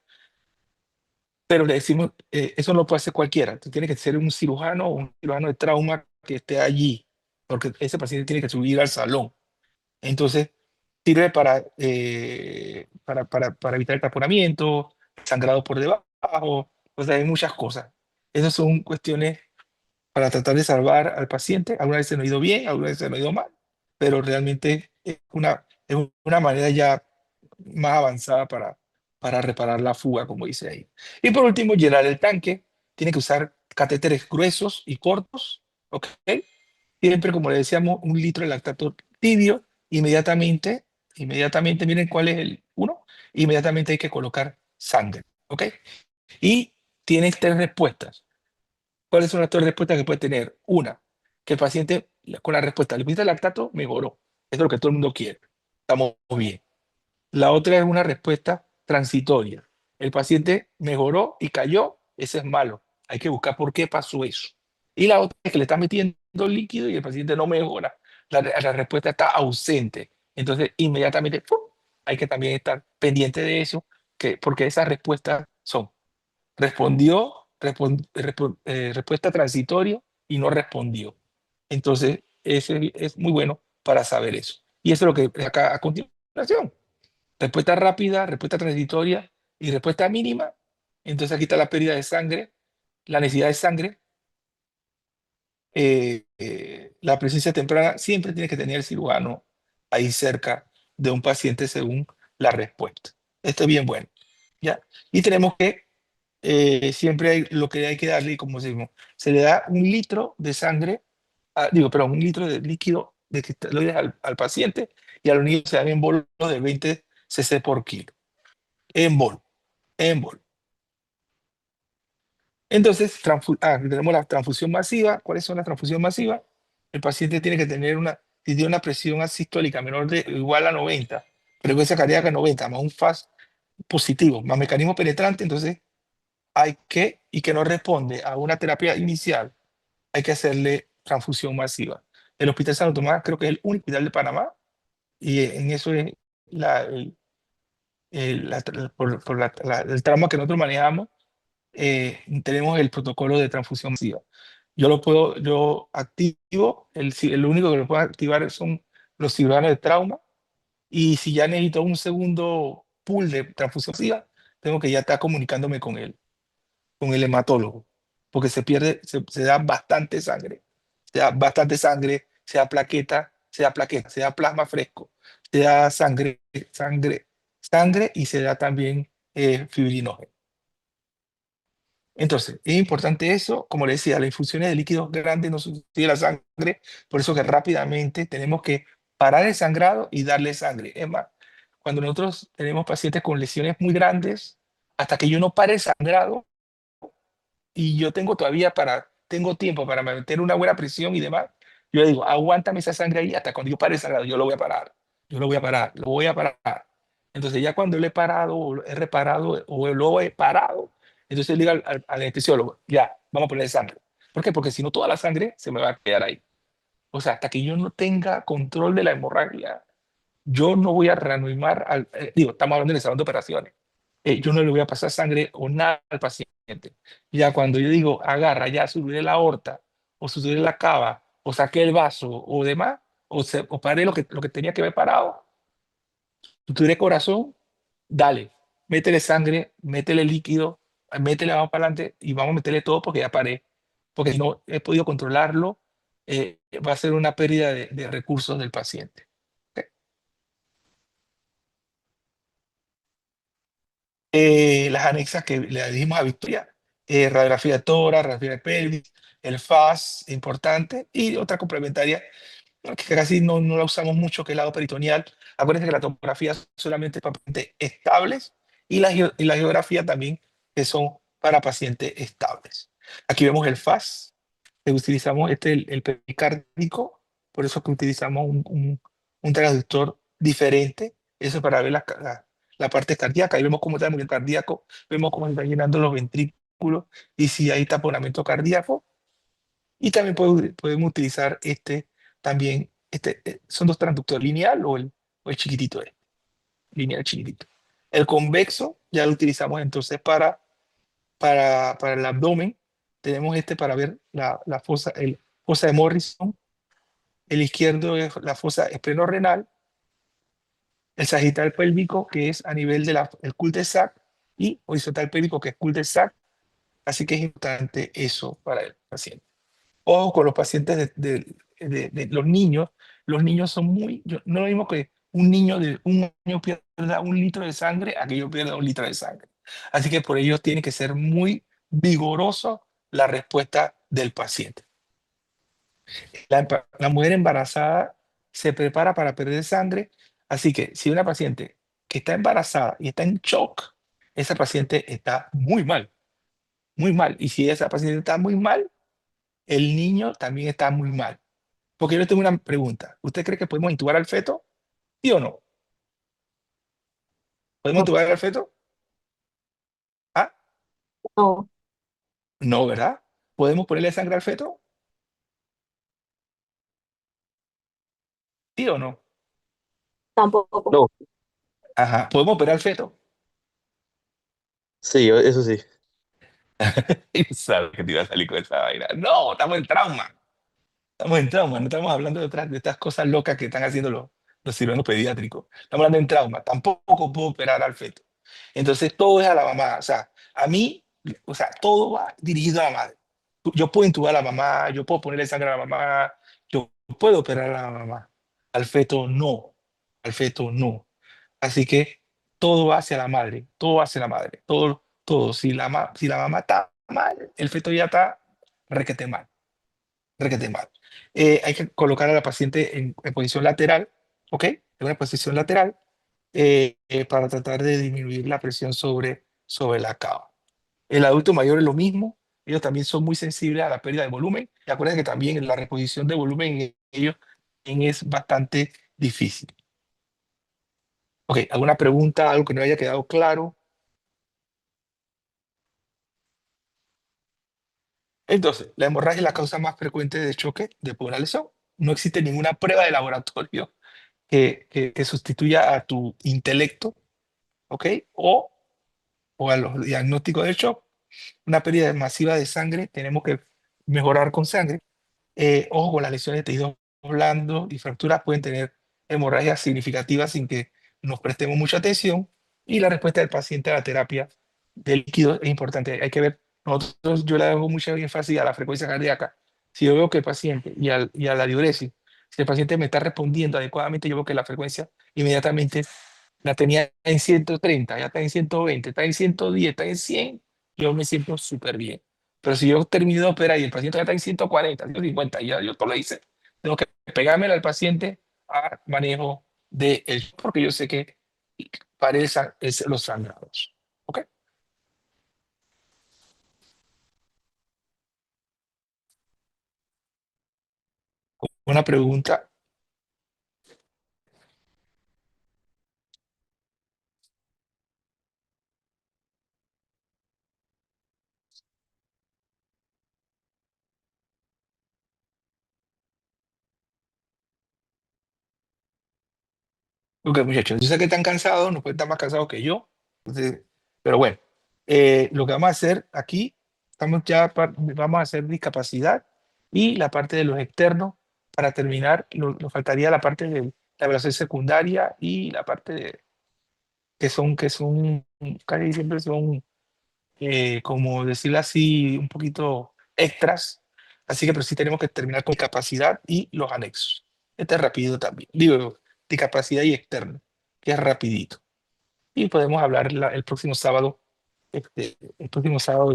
[SPEAKER 1] pero le decimos, eso no lo puede hacer cualquiera. Tú tienes que ser un cirujano o un cirujano de trauma que esté allí, porque ese paciente tiene que subir al salón. Entonces, sirve para evitar el taponamiento, sangrado por debajo, o sea, hay muchas cosas. Esas son cuestiones para tratar de salvar al paciente. Algunas veces no ha ido bien, algunas veces no ha ido mal, pero realmente es una manera ya más avanzada para reparar la fuga, como dice ahí. Y por último, llenar el tanque. Tiene que usar catéteres gruesos y cortos, ¿ok? Siempre, como le decíamos, 1 litro de lactato tibio, inmediatamente, miren cuál es el uno, inmediatamente hay que colocar sangre, ¿ok? Y tiene 3 respuestas. ¿Cuáles son las 3 respuestas que puede tener? Una, que el paciente con la respuesta, le pusiste lactato, mejoró. Eso es lo que todo el mundo quiere. Estamos bien. La otra es una respuesta transitoria. El paciente mejoró y cayó, ese es malo. Hay que buscar por qué pasó eso. Y la otra es que le está metiendo líquido y el paciente no mejora. La respuesta está ausente. Entonces, inmediatamente, ¡pum!, hay que también estar pendiente de eso, porque esas respuestas son respondió, respuesta transitoria y no respondió. Entonces, ese es muy bueno para saber eso. Y eso es lo que acá a continuación. Respuesta rápida, respuesta transitoria y respuesta mínima. Entonces aquí está la pérdida de sangre, la necesidad de sangre, la presencia temprana. Siempre tiene que tener el cirujano ahí cerca de un paciente según la respuesta. Esto es bien bueno, ¿ya? Y tenemos que siempre lo que hay que darle, como decimos, se le da 1 litro de sangre, perdón, 1 litro de líquido de cristaloides al paciente, y a los niños se dan en bolos de 20 cc por kilo. En bol, en bol. Entonces, tenemos la transfusión masiva. ¿Cuáles son las transfusiones masivas? El paciente tiene que tener si tiene una presión asistólica menor de o igual a 90, frecuencia cardíaca 90, más un FAS positivo, más mecanismo penetrante. Entonces y que no responde a una terapia inicial, hay que hacerle transfusión masiva. El Hospital Santo Tomás creo que es el único hospital de Panamá, y en eso es el tramo que nosotros manejamos. Tenemos el protocolo de transfusión masiva. Yo activo, el único que lo puede activar son los cirujanos de trauma, y si ya necesito un segundo pool de transfusión masiva, tengo que ya estar comunicándome con el hematólogo, porque se da bastante sangre, se da plasma fresco, se da sangre y se da también fibrinógeno. Entonces, es importante eso, como le decía, las infusiones de líquidos grandes no sustituyen la sangre, por eso que rápidamente tenemos que parar el sangrado y darle sangre. Es más, cuando nosotros tenemos pacientes con lesiones muy grandes, hasta que yo no pare el sangrado, y yo tengo tiempo para meter una buena presión y demás, yo le digo, aguántame esa sangre ahí hasta cuando yo pare el sangrado, yo lo voy a parar, lo voy a parar. Entonces ya cuando lo he parado, o lo he reparado, o lo he parado, entonces le digo al anestesiólogo, ya, vamos a poner sangre. ¿Por qué? Porque si no, toda la sangre se me va a quedar ahí. O sea, hasta que yo no tenga control de la hemorragia, yo no voy a reanimar estamos hablando en el salón de operaciones. Yo no le voy a pasar sangre o nada al paciente. Ya cuando yo digo, agarra, ya subiré la aorta, o subiré la cava, o saqué el vaso, o demás, o paré lo que tenía que haber parado, suturé corazón, dale, métele sangre, métele líquido, métele, vamos para adelante y vamos a meterle todo porque ya paré. Porque si no he podido controlarlo, va a ser una pérdida de recursos del paciente. ¿Ok? Las anexas que le dijimos a Victoria, radiografía de tórax, radiografía de pelvis, el FAS, importante, y otra complementaria que casi no la usamos mucho, que es el lado peritoneal. Acuérdense que la tomografía solamente es para pacientes estables, y la geografía también, que son para pacientes estables. Aquí vemos el FAS, que utilizamos el pericárdico, por eso que utilizamos un traductor diferente, eso para ver la parte cardíaca. Ahí vemos cómo está el movimiento cardíaco, vemos cómo se están llenando los ventrículos y si hay taponamiento cardíaco. Y también podemos utilizar también, son dos transductores, lineal o el chiquitito, lineal chiquitito. El convexo ya lo utilizamos entonces para para el abdomen, tenemos este para ver la fosa, fosa de Morrison. El izquierdo es la fosa esplenorenal, el sagital pélvico, que es a nivel del cul-de-sac, y horizontal pélvico, que es cul-de-sac. Así que es importante eso para el paciente. Ojo con los pacientes de los niños. Los niños son no lo mismo que un niño de 1 año pierda 1 litro de sangre a que yo pierda 1 litro de sangre. Así que por ello tiene que ser muy vigoroso la respuesta del paciente. La mujer embarazada se prepara para perder sangre, así que si una paciente que está embarazada y está en shock, esa paciente está muy mal, muy mal. Y si esa paciente está muy mal, el niño también está muy mal. Porque yo tengo una pregunta. ¿Usted cree que podemos intubar al feto? ¿Sí o no? ¿Podemos
[SPEAKER 4] No,
[SPEAKER 1] intubar al feto? Ah,
[SPEAKER 4] no,
[SPEAKER 1] no, ¿verdad? ¿Podemos ponerle sangre al feto? ¿Sí o no?
[SPEAKER 4] tampoco.
[SPEAKER 6] No,
[SPEAKER 1] Ajá. ¿Podemos operar al feto?
[SPEAKER 6] sí, eso sí.
[SPEAKER 1] Y sabes que te iba a salir con esa vaina. No, estamos en trauma. Estamos en trauma, no estamos hablando de estas cosas locas que están haciendo los cirujanos pediátricos. Estamos hablando en trauma. Tampoco puedo operar al feto. Entonces todo es a la mamá. O sea, a mí, o sea, todo va dirigido a la madre. Yo puedo intubar a la mamá, yo puedo ponerle sangre a la mamá, yo puedo operar a la mamá. Al feto no. Al feto no. Así que todo va hacia la madre, todo va hacia la madre, todo, todo. Si la mamá está mal, el feto ya está requete mal, requete mal. Hay que colocar a la paciente en posición lateral, ¿ok? En una posición lateral para tratar de disminuir la presión sobre la cava. El adulto mayor es lo mismo, ellos también son muy sensibles a la pérdida de volumen. Y acuérdense que también la reposición de volumen en ellos es bastante difícil. Ok, ¿alguna pregunta, algo que no haya quedado claro? Entonces, la hemorragia es la causa más frecuente de choque después de una lesión. No existe ninguna prueba de laboratorio que sustituya a tu intelecto, ¿ok? O a los diagnósticos de shock. Una pérdida masiva de sangre, tenemos que mejorar con sangre. Ojo con las lesiones de tejidos blandos y fracturas pueden tener hemorragias significativas sin que nos prestemos mucha atención. Y la respuesta del paciente a la terapia de líquido es importante. Hay que ver, yo le hago mucha énfasis a la frecuencia cardíaca. Si yo veo que el paciente y a la diuresis, si el paciente me está respondiendo adecuadamente, yo veo que la frecuencia inmediatamente la tenía en 130, ya está en 120, está en 110, está en 100, yo me siento súper bien. Pero si yo termino de operar y el paciente ya está en 140, 150, y ya yo todo lo hice, tengo que pegarme al paciente a manejo de él, porque yo sé que parecen los sangrados. ¿Ok? Una pregunta. Ok, muchachos, yo sé que están cansados, no pueden estar más cansados que yo. Entonces, pero bueno, lo que vamos a hacer aquí, vamos a hacer discapacidad y la parte de los externos. Para terminar, nos faltaría la parte de la evaluación secundaria y la parte de, que son, casi siempre son, como decirlo así, un poquito extras. Así que, pero sí tenemos que terminar con capacidad y los anexos. Este es rápido también. Digo, discapacidad y externo, que es rapidito. Y podemos hablar el próximo sábado, el próximo sábado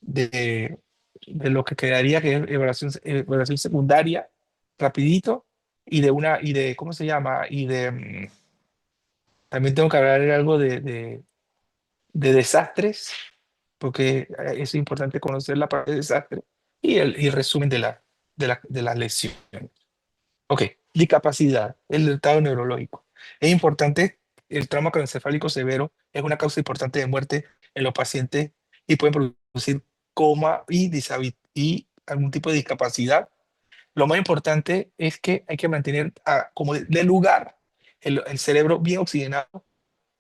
[SPEAKER 1] de, de lo que quedaría, que es evaluación secundaria, rapidito, ¿cómo se llama? También tengo que hablar algo de desastres, porque es importante conocer la parte de desastre y el resumen de las lesiones. Ok, discapacidad, el estado neurológico. Es importante, el trauma craneoencefálico severo es una causa importante de muerte en los pacientes y puede producir coma y algún tipo de discapacidad. Lo más importante es que hay que mantener como de lugar el cerebro bien oxigenado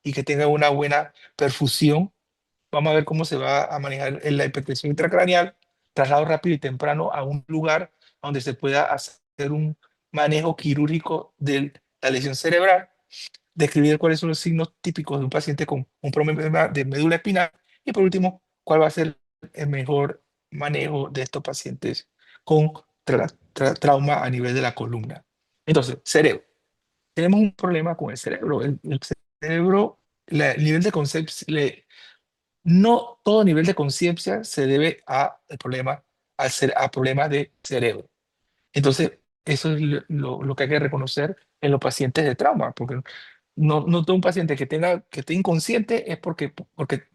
[SPEAKER 1] y que tenga una buena perfusión, vamos a ver cómo se va a manejar la hipertensión intracraneal, traslado rápido y temprano a un lugar donde se pueda hacer un manejo quirúrgico de la lesión cerebral, describir cuáles son los signos típicos de un paciente con un problema de médula espinal y por último, cuál va a ser el mejor manejo de estos pacientes con trauma a nivel de la columna. Entonces, cerebro. Tenemos un problema con el cerebro. El cerebro, el nivel de conciencia, no todo nivel de conciencia se debe a el problema, a problemas de cerebro. Entonces, eso es lo que hay que reconocer en los pacientes de trauma, porque no todo un paciente que esté inconsciente es porque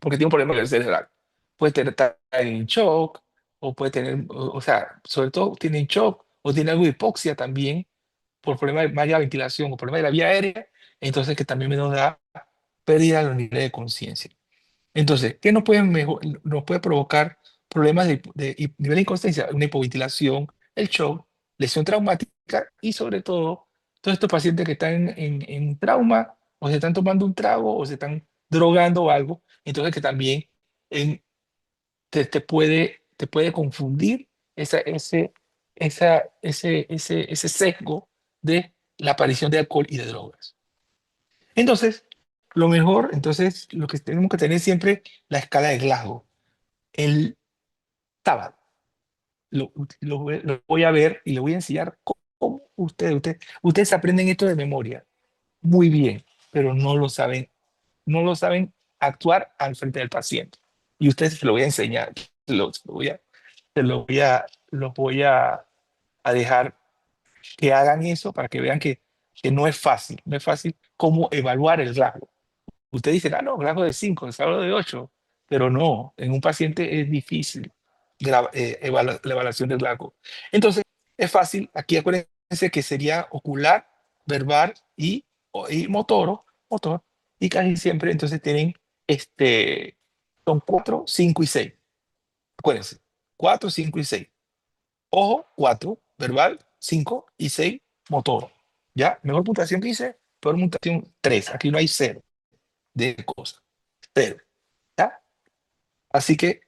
[SPEAKER 1] tiene un problema del cerebral. Puede estar en shock, o puede tener, o sea, sobre todo tiene shock, o tiene algo de hipoxia también, por problemas de mala ventilación o problemas de la vía aérea, entonces que también nos da pérdida de los niveles de conciencia. Entonces, ¿qué nos puede provocar problemas de nivel de inconsciencia? Una hipoventilación, el shock, lesión traumática y sobre todo, todos estos pacientes que están en trauma o se están tomando un trago o se están drogando o algo, entonces que también en- te puede confundir ese sesgo de la aparición de alcohol y de drogas. Entonces, lo que tenemos que tener siempre la escala de Glasgow. El sábado lo voy a ver y le voy a enseñar cómo ustedes aprenden esto de memoria muy bien, pero no lo saben actuar al frente del paciente. Y ustedes se lo voy a enseñar, los voy a dejar que hagan eso para que vean que no es fácil cómo evaluar el rasgo. Usted dice, no, rasgo de 5, rasgo de 8, pero no, en un paciente es difícil la evaluación del rasgo. Entonces, es fácil, aquí acuérdense que sería ocular, verbal y motor, y casi siempre entonces tienen, son 4, 5 y 6. Acuérdense, 4, 5 y 6. Ojo, 4, verbal, 5 y 6, motor. ¿Ya? Mejor puntuación que hice, peor puntuación 3. Aquí no hay cero de cosas. Cero. ¿Ya? Así que,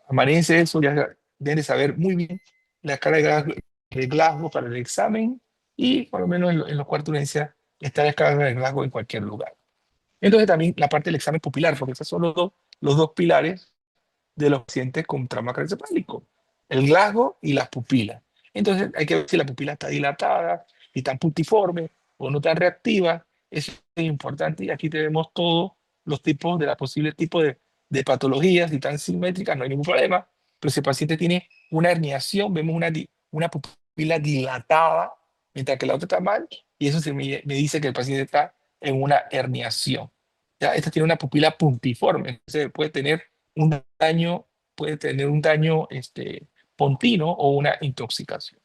[SPEAKER 1] amanece eso, ya deben de saber muy bien la escala de Glasgow para el examen y por lo menos en los cuartos de urgencia está la escala de Glasgow en cualquier lugar. Entonces también la parte del examen pupilar, porque esos son los dos pilares de los pacientes con trauma craneoencefálico, el Glasgow y las pupilas. Entonces hay que ver si la pupila está dilatada, si está puntiforme o no tan reactiva. Eso es importante y aquí tenemos todos los tipos de las posibles tipos de patologías, si están simétricas no hay ningún problema, pero si el paciente tiene una herniación, vemos una pupila dilatada, mientras que la otra está mal, y eso me dice que el paciente está en una herniación. Ya, esta tiene una pupila puntiforme, entonces un daño, puede tener un daño pontino o una intoxicación.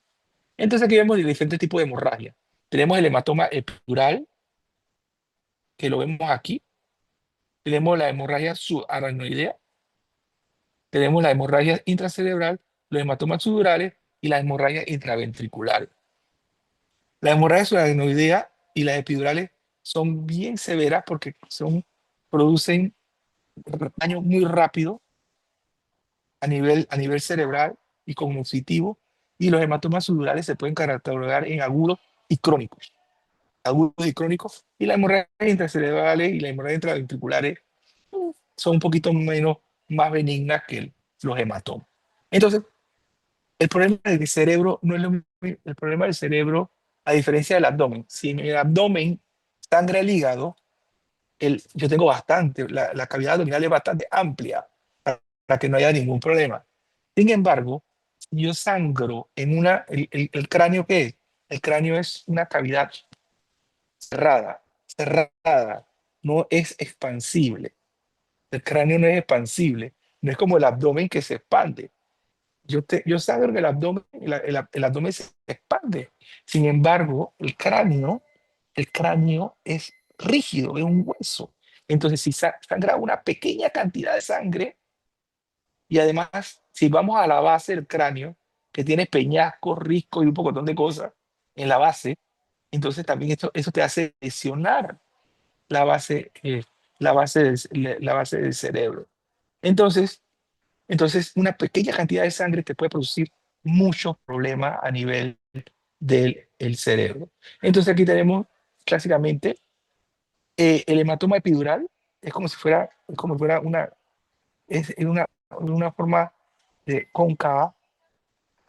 [SPEAKER 1] Entonces aquí vemos diferentes tipos de hemorragia. Tenemos el hematoma epidural, que lo vemos aquí. Tenemos la hemorragia subaracnoidea. Tenemos la hemorragia intracerebral, los hematomas subdurales y las hemorragias intraventriculares. La hemorragia subaracnoidea y las epidurales son bien severas porque producen daño muy rápido a nivel cerebral y cognitivo, y los hematomas subdurales se pueden catalogar en agudos y crónicos. Agudos y crónicos, y las hemorragias intracerebrales y las hemorragias intraventriculares son un poquito más benignas que los hematomas. Entonces, el problema del cerebro no es lo mismo. El problema del cerebro, a diferencia del abdomen, si en el abdomen sangra el hígado, yo tengo bastante, la cavidad abdominal es bastante amplia para que no haya ningún problema. Sin embargo, si yo sangro el cráneo, ¿qué es? El cráneo es una cavidad cerrada, no es expansible. El cráneo no es expansible, no es como el abdomen que se expande. Yo sangro en el abdomen, el abdomen se expande. Sin embargo, el cráneo es rígido, es un hueso. Entonces, si sangra una pequeña cantidad de sangre, y además, si vamos a la base del cráneo, que tiene peñascos, riscos y un poco de cosas en la base, entonces también eso te hace lesionar la base la base del cerebro. Entonces, una pequeña cantidad de sangre te puede producir muchos problemas a nivel del el cerebro. Entonces aquí tenemos clásicamente el hematoma epidural, es como si fuera es en una forma de cóncava,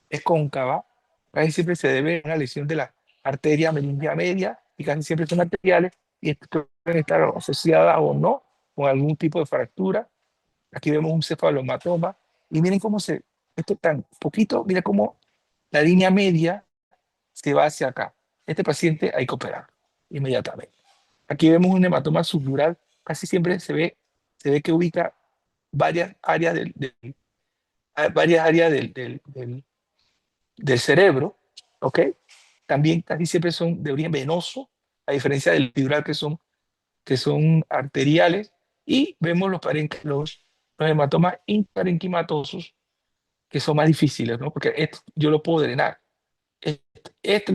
[SPEAKER 1] es cóncava, casi siempre se debe a una lesión de la arteria meningia media y casi siempre son arteriales y pueden estar asociadas o no con algún tipo de fractura. Aquí vemos un cefalomatoma y miren cómo esto tan poquito, mira cómo la línea media se va hacia acá. Este paciente hay que operar inmediatamente. Aquí vemos un hematoma subdural, casi siempre se ve que ubica varias áreas varias áreas del cerebro, ¿ok? También casi siempre son de origen venoso, a diferencia del epidural que son arteriales, y vemos los hematomas intraparenquimatosos, que son más difíciles, ¿no? Porque yo lo puedo drenar. Este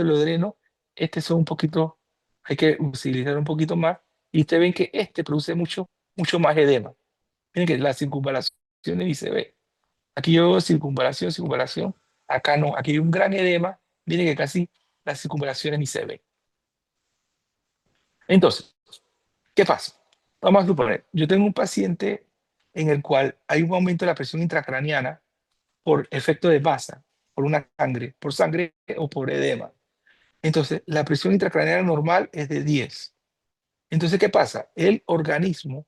[SPEAKER 1] lo dreno, este son un poquito, hay que utilizar un poquito más, y ustedes ven que este produce mucho más edema. Miren que la circunvalación ni se ve. Aquí yo veo circunvalación, acá no, aquí hay un gran edema, miren que casi las circunvalaciones ni se ven. Entonces, ¿qué pasa? Vamos a suponer, yo tengo un paciente en el cual hay un aumento de la presión intracraneana por efecto de masa, por sangre o por edema. Entonces, la presión intracraneana normal es de 10. Entonces, ¿qué pasa? El organismo,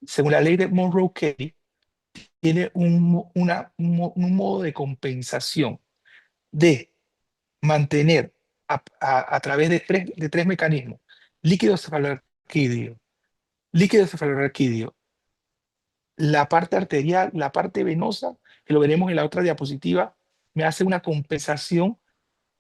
[SPEAKER 1] según la ley de Monroe-Kelly, tiene un modo de compensación de mantener a través de tres mecanismos: líquido cefalorraquídeo, líquido cefalorraquídeo, la parte arterial, la parte venosa, que lo veremos en la otra diapositiva, me hace una compensación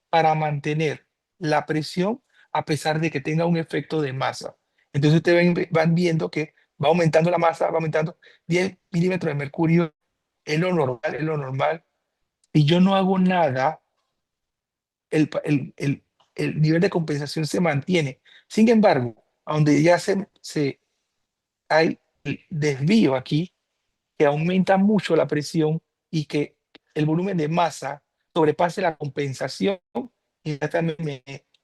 [SPEAKER 1] para mantener la presión a pesar de que tenga un efecto de masa. Entonces ustedes van viendo que va aumentando la masa, va aumentando 10 milímetros de mercurio, es lo normal, es lo normal. Si yo no hago nada, el, pa- el nivel de compensación se mantiene. Sin embargo, a donde ya hay el desvío aquí, que aumenta mucho la presión y que el volumen de masa sobrepase la compensación, y ya también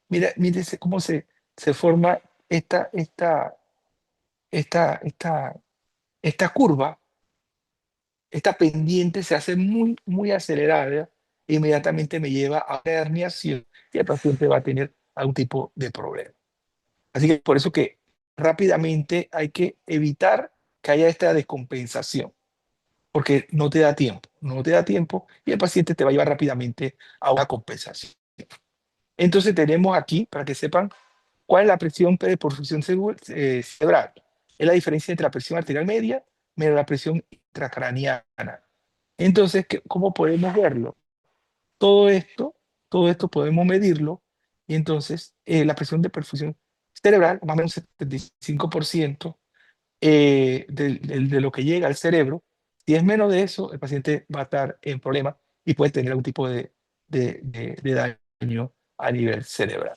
[SPEAKER 1] mire cómo se forma esta, esta, esta curva, esta pendiente se hace muy acelerada e inmediatamente me lleva a una herniación y el paciente va a tener algún tipo de problema. Así que por eso que rápidamente hay que evitar que haya esta descompensación, porque no te da tiempo y el paciente te va a llevar rápidamente a una compensación. Entonces tenemos aquí, para que sepan, cuál es la presión de perfusión cerebral. Es la diferencia entre la presión arterial media menos la presión intracraniana. Entonces, ¿cómo podemos verlo? Todo esto, todo esto podemos medirlo, y entonces la presión de perfusión cerebral, más o menos 75% de lo que llega al cerebro. Si es menos de eso, el paciente va a estar en problemas y puede tener algún tipo de daño a nivel cerebral.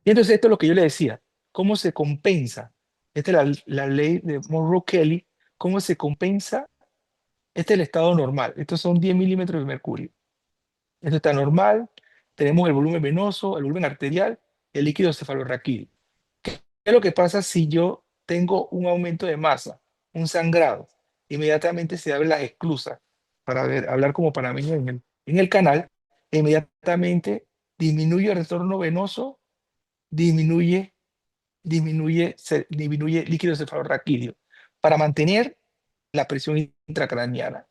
[SPEAKER 1] Y entonces esto es lo que yo le decía, ¿cómo se compensa? Esta es la ley de Monroe-Kelly, ¿cómo se compensa? Este es el estado normal, estos son 10 milímetros de mercurio. Esto está normal, tenemos el volumen venoso, el volumen arterial, el líquido cefalorraquídeo. ¿Qué es lo que pasa si yo tengo un aumento de masa, un sangrado? Inmediatamente se abren las esclusas para hablar como panameño en el canal, e inmediatamente disminuye el retorno venoso, disminuye, disminuye líquido cefalorraquídeo para mantener la presión intracraneana.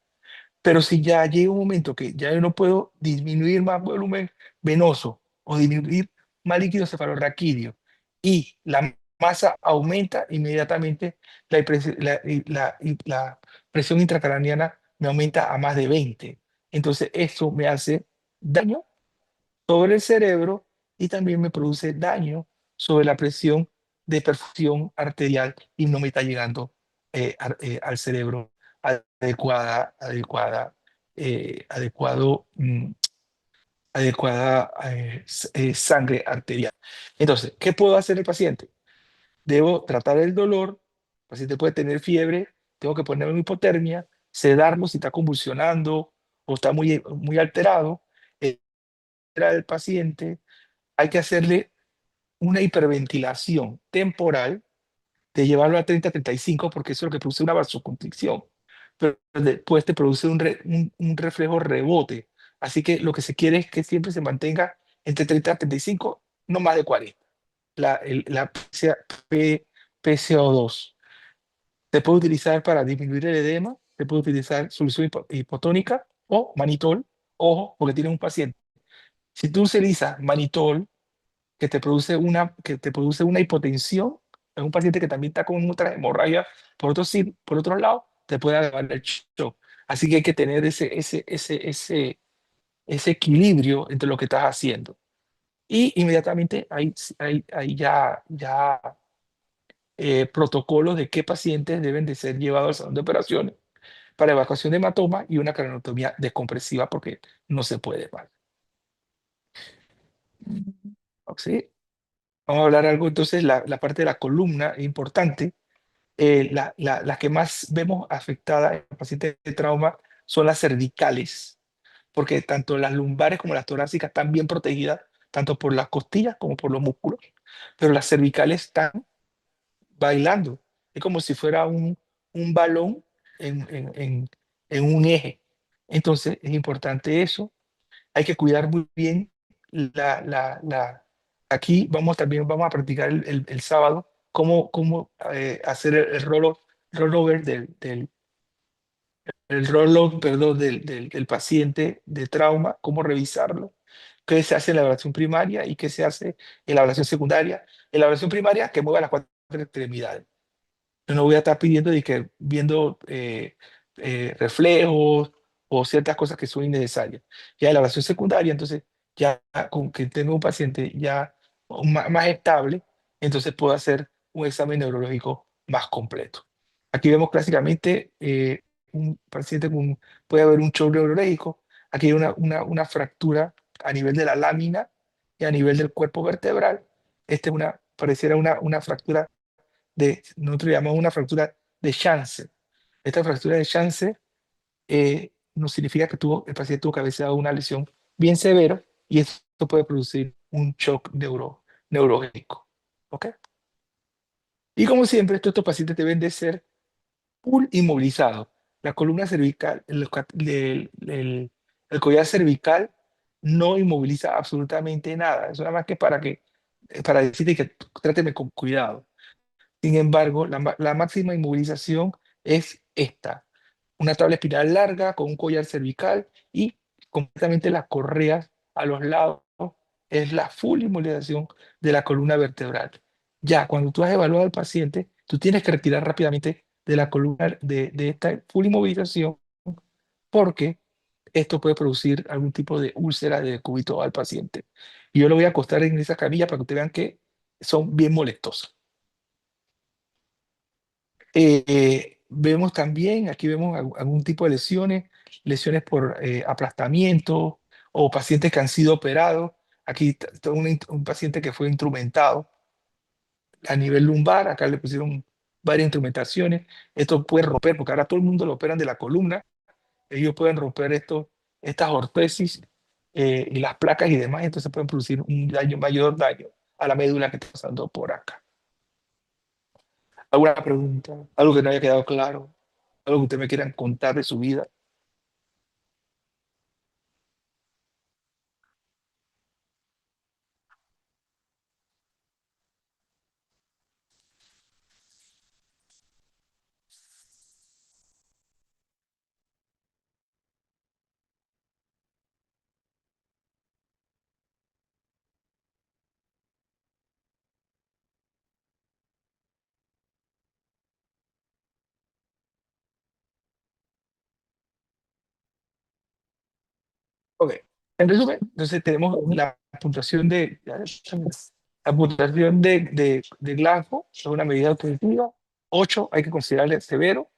[SPEAKER 1] Pero si ya llega un momento que ya yo no puedo disminuir más volumen venoso o disminuir más líquido cefalorraquídeo y la masa aumenta, inmediatamente la presión intracraneana me aumenta a más de 20. Entonces eso me hace daño sobre el cerebro y también me produce daño sobre la presión de perfusión arterial y no me está llegando al cerebro adecuada, adecuado, adecuada sangre arterial. Entonces, ¿qué puedo hacer el paciente? debo tratar el dolor, el paciente puede tener fiebre, tengo que ponerle una hipotermia, sedarlo si está convulsionando o está muy alterado, el paciente, hay que hacerle una hiperventilación temporal de llevarlo a 30-35 porque eso es lo que produce una vasoconstricción, pero después te produce un reflejo rebote. Así que lo que se quiere es que siempre se mantenga entre 30-35, no más de 40. La PCO2 se puede utilizar para disminuir el edema, se puede utilizar solución hipotónica o manitol, ojo, porque tiene un paciente. Si tú utilizas manitol, que te produce una hipotensión, en un paciente que también está con otra hemorragia, por otro lado, te puede agravar el shock. Así que hay que tener ese equilibrio entre lo que estás haciendo. Y inmediatamente hay ya protocolos de qué pacientes deben de ser llevados al salón de operaciones para evacuación de hematoma y una craneotomía descompresiva porque no se puede más. ¿Sí? Vamos a hablar algo, entonces, la parte de la columna es importante. Las que más vemos afectadas en pacientes de trauma son las cervicales, porque tanto las lumbares como las torácicas están bien protegidas, tanto por las costillas como por los músculos, pero las cervicales están bailando. Es como si fuera un balón en un eje. Entonces, es importante eso. Hay que cuidar muy bien aquí también vamos a practicar el sábado cómo hacer el rollover el rollout, perdón, del paciente de trauma, cómo revisarlo, qué se hace en la evaluación primaria y qué se hace en la evaluación secundaria. En la evaluación primaria, que mueva las cuatro extremidades. Yo no voy a estar pidiendo de que viendo reflejos o ciertas cosas que son innecesarias. Ya en la evaluación secundaria, entonces, ya con que tenga un paciente ya más estable, entonces puedo hacer un examen neurológico más completo. Aquí vemos clásicamente un paciente puede haber un shock neurológico. Aquí hay una fractura a nivel de la lámina y a nivel del cuerpo vertebral. Pareciera una fractura nosotros llamamos una fractura de chance. Esta fractura de chance no significa que el paciente tuvo que haberse dado una lesión bien severa y esto puede producir un shock neurológico. ¿Ok? Y como siempre, estos pacientes deben de ser full inmovilizados. La columna cervical, el collar cervical no inmoviliza absolutamente nada. Eso nada más que para decirte que tráteme con cuidado. Sin embargo, la máxima inmovilización es esta, una tabla espinal larga con un collar cervical y completamente las correas a los lados, es la full inmovilización de la columna vertebral. Ya, cuando tú has evaluado al paciente, tú tienes que retirar rápidamente de la columna de esta full inmovilización porque esto puede producir algún tipo de úlcera de decúbito al paciente. Y yo lo voy a acostar en esa camilla para que ustedes vean que son bien molestos. Vemos también, aquí vemos algún tipo de lesiones por aplastamiento o pacientes que han sido operados. Aquí está un paciente que fue instrumentado a nivel lumbar, acá le pusieron varias instrumentaciones. Esto puede romper, porque ahora todo el mundo lo operan de la columna. Ellos pueden romper estas ortesis y las placas y demás, entonces pueden producir un mayor daño a la médula que está pasando por acá. ¿Alguna pregunta? ¿Algo que no haya quedado claro? ¿Algo que ustedes me quieran contar de su vida? Ok. En resumen, entonces tenemos la puntuación de Glasgow, es una medida objetiva. 8 hay que considerarle severo.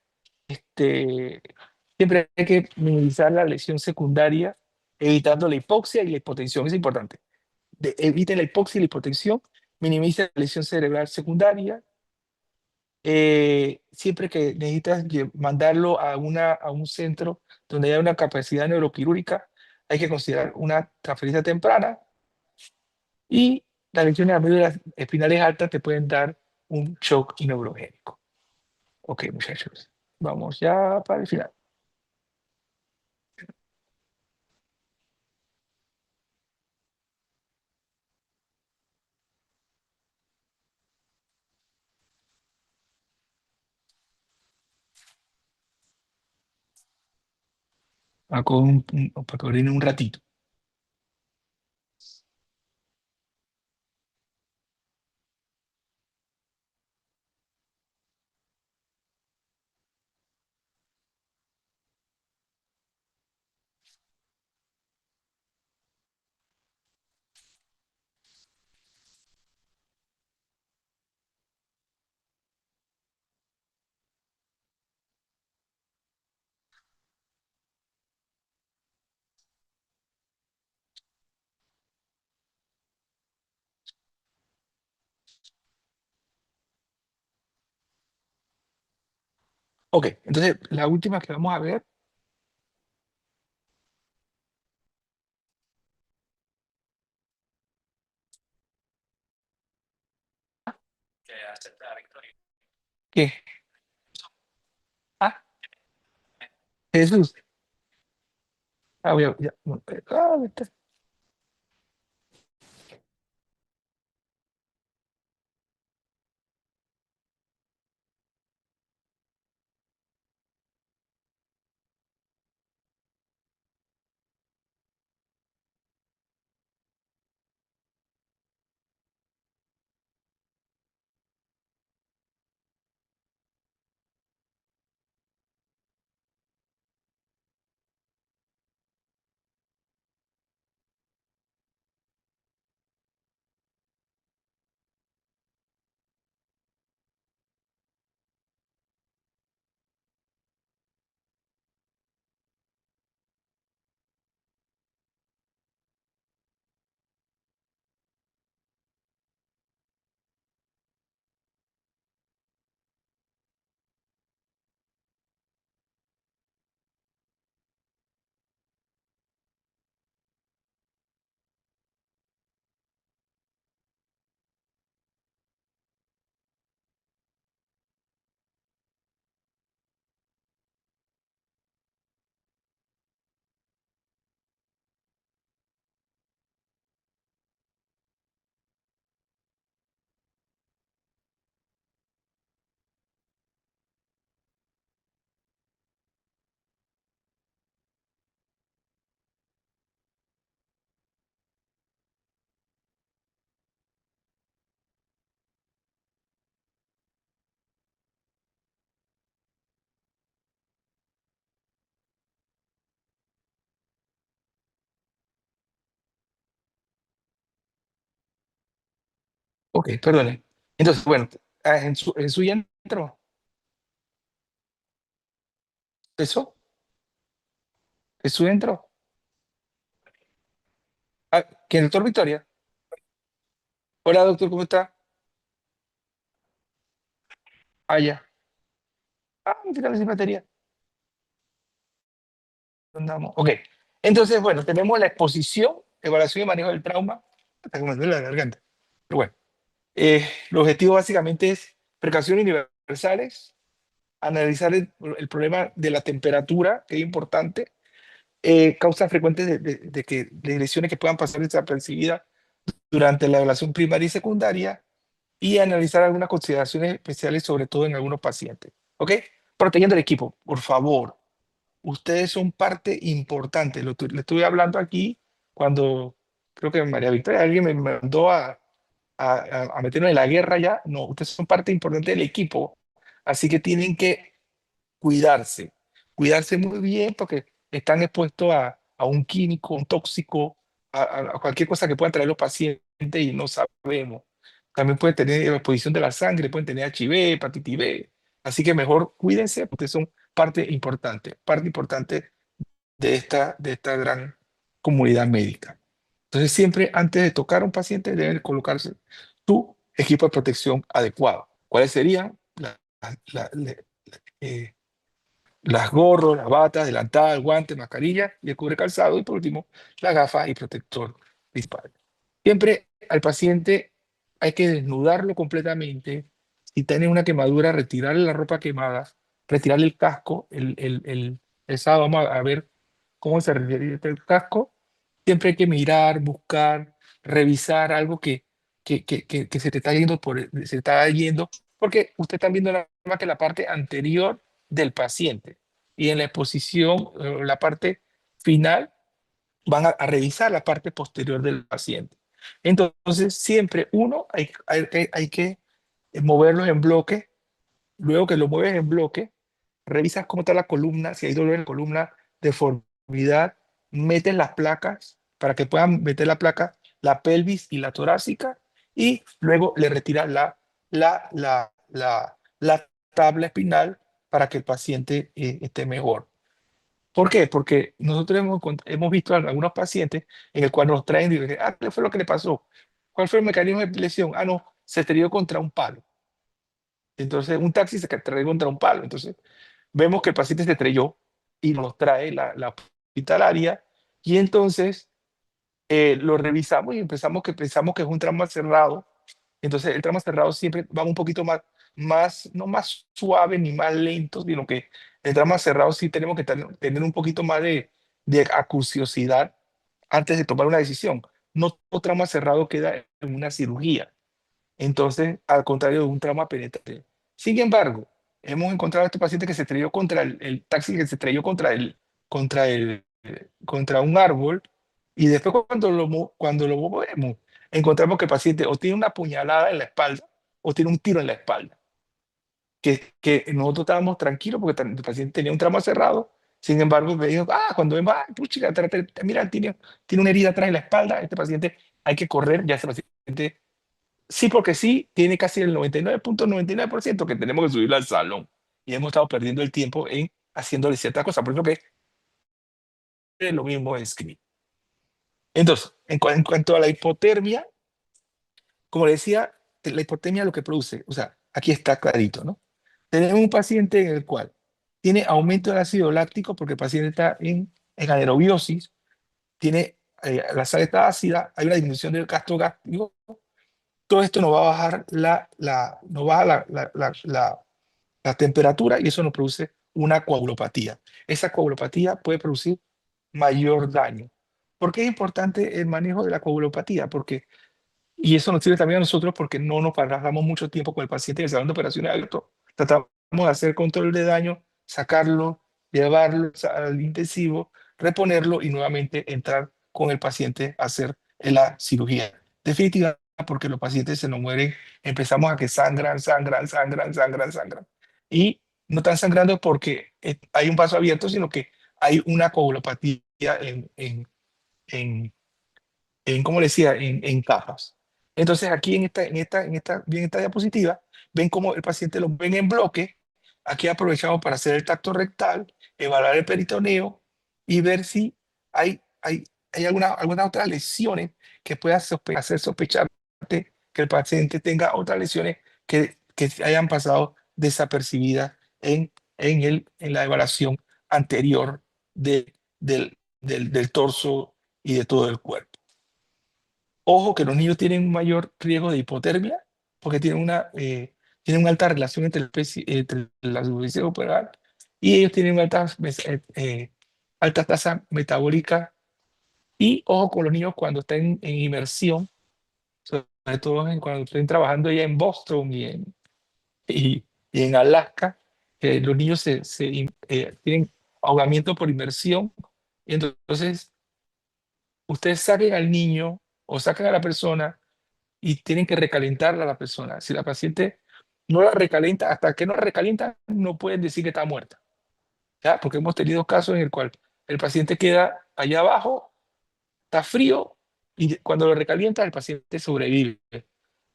[SPEAKER 1] Siempre hay que minimizar la lesión secundaria, evitando la hipoxia y la hipotensión. Es importante. Eviten la hipoxia y la hipotensión, minimicen la lesión cerebral secundaria, siempre que necesitas mandarlo a un centro donde haya una capacidad neuroquirúrgica, hay que considerar una transferencia temprana y las lesiones de las médulas espinales altas te pueden dar un shock neurogénico. Ok, muchachos, vamos ya para el final. Para que orinen un ratito. Ok, entonces la última que vamos a ver. ¿Qué? Ah, Jesús. Ah, ya, bueno, está. Ok, perdone. Entonces, bueno, en su ya entró. ¿Eso? ¿Eso entró? Ah, ¿quién, doctor Victoria? Hola, doctor, ¿cómo está? Ah, ya. Ah, me quitaron sin batería. Andamos. Ok. Entonces, bueno, tenemos la exposición, evaluación y manejo del trauma. Hasta que me duele la garganta. Pero bueno, el objetivo básicamente es precauciones universales, analizar el problema de la temperatura, que es importante, causas frecuentes de lesiones que puedan pasar desapercibidas durante la evaluación primaria y secundaria, y analizar algunas consideraciones especiales, sobre todo en algunos pacientes. ¿Ok? Protegiendo el equipo, por favor. Ustedes son parte importante. Le estuve hablando aquí cuando creo que María Victoria, alguien me mandó a meternos en la guerra ya. No, ustedes son parte importante del equipo. Así que tienen que cuidarse, cuidarse muy bien porque están expuestos a un químico, un tóxico, a cualquier cosa que puedan traer los pacientes y no sabemos. También pueden tener exposición de la sangre, pueden tener HIV, hepatitis B. Así que mejor cuídense porque son parte importante de esta gran comunidad médica. Entonces siempre antes de tocar a un paciente deben colocarse su equipo de protección adecuado. ¿Cuáles serían las la- le- eh, las gorros, las batas, delantal, guantes, mascarilla y el cubre calzado y por último las gafas y protector principal. Siempre al paciente hay que desnudarlo completamente. Si tiene una quemadura, retirarle la ropa quemada, retirarle el casco. El sábado vamos a ver cómo se retira el casco. Siempre hay que mirar, buscar, revisar algo que se te está yendo se está yendo, porque usted está viendo nada más que la parte anterior del paciente. Y en la exposición, la parte final, van a revisar la parte posterior del paciente. Entonces, siempre uno hay que moverlos en bloque. Luego que lo mueves en bloque, revisas cómo está la columna, si hay dolor en la columna, deformidad, metes las placas para que puedan meter la placa, la pelvis y la torácica, y luego le retiras la tabla espinal para que el paciente esté mejor. ¿Por qué? Porque nosotros hemos visto a algunos pacientes en el cual nos traen y dicen, ¿qué fue lo que le pasó? ¿Cuál fue el mecanismo de lesión? Ah, no, se estrelló contra un palo. Entonces, un taxi se estrelló contra un palo. Entonces, vemos que el paciente se estrelló y nos trae la hospitalaria y entonces lo revisamos y pensamos que es un trauma cerrado. Entonces, el trauma cerrado siempre va un poquito no más suave ni más lento, sino que el trauma cerrado sí tenemos que tener un poquito más de acuciosidad antes de tomar una decisión. No todo trauma cerrado queda en una cirugía. Entonces, al contrario de un trauma penetrante. Sin embargo, hemos encontrado a este paciente que se estrelló contra el taxi, que se estrelló contra un árbol, y después cuando lo movemos, encontramos que el paciente o tiene una puñalada en la espalda o tiene un tiro en la espalda. Que nosotros estábamos tranquilos porque el paciente tenía un trauma cerrado. Sin embargo, me dijo, cuando vemos, pucha, mira, tiene una herida atrás en la espalda, este paciente hay que correr, ya ese paciente sí, porque sí, tiene casi el 99.99% que tenemos que subirlo al salón. Y hemos estado perdiendo el tiempo en haciéndole ciertas cosas. Por eso que es lo mismo en script. Entonces, en cuanto a la hipotermia, como le decía, la hipotermia lo que produce, o sea, aquí está clarito, ¿no? Tenemos un paciente en el cual tiene aumento del ácido láctico porque el paciente está en anaerobiosis, tiene, la sal está ácida, hay una disminución del gasto gástrico. Todo esto nos va a bajar nos baja la temperatura y eso nos produce una coagulopatía. Esa coagulopatía puede producir mayor daño. ¿Por qué es importante el manejo de la coagulopatía? Y eso nos sirve también a nosotros porque no nos pasamos mucho tiempo con el paciente en el salón de operaciones abierto. Tratamos de hacer control de daño, sacarlo, llevarlo al intensivo, reponerlo y nuevamente entrar con el paciente a hacer la cirugía. Definitivamente, porque los pacientes se nos mueren, empezamos a que sangran. Y no están sangrando porque hay un vaso abierto, sino que hay una coagulopatía en como le decía, en capas. Entonces aquí en esta diapositiva, ven cómo el paciente lo ven en bloque. Aquí aprovechamos para hacer el tacto rectal, evaluar el peritoneo y ver si hay algunas otras lesiones que puedan hacer sospechar que el paciente tenga otras lesiones que hayan pasado desapercibidas en la evaluación anterior del torso y de todo el cuerpo. Ojo que los niños tienen un mayor riesgo de hipotermia porque tienen una alta relación entre la superficie corporal y ellos tienen alta tasa metabólica. Y ojo con los niños cuando estén en inmersión, sobre todo cuando estén trabajando ya en Boston y en Alaska, los niños tienen ahogamiento por inmersión. Y entonces, ustedes saquen al niño o sacan a la persona y tienen que recalentarla a la persona. Si la paciente no la recalienta, hasta que no la recalienta, no pueden decir que está muerta. ¿Ya? Porque hemos tenido casos en el cual el paciente queda allá abajo, está frío, y cuando lo recalienta, el paciente sobrevive.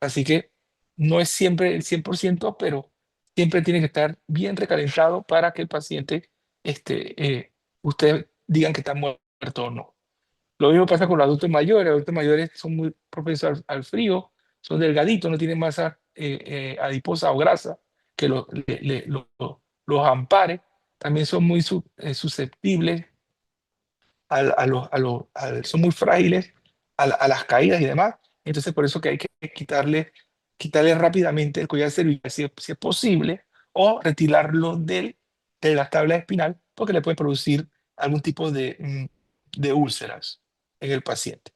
[SPEAKER 1] Así que no es siempre el 100%, pero siempre tiene que estar bien recalentado para que el paciente, usted digan que está muerto o no. Lo mismo pasa con los adultos mayores. Los adultos mayores son muy propensos al frío, son delgaditos, no tienen masa adiposa o grasa que los ampare, también son muy susceptibles son muy frágiles a las caídas y demás. Entonces, por eso que hay que quitarle rápidamente el collar cervical si es posible, o retirarlo de la tabla espinal, porque le puede producir algún tipo de úlceras en el paciente.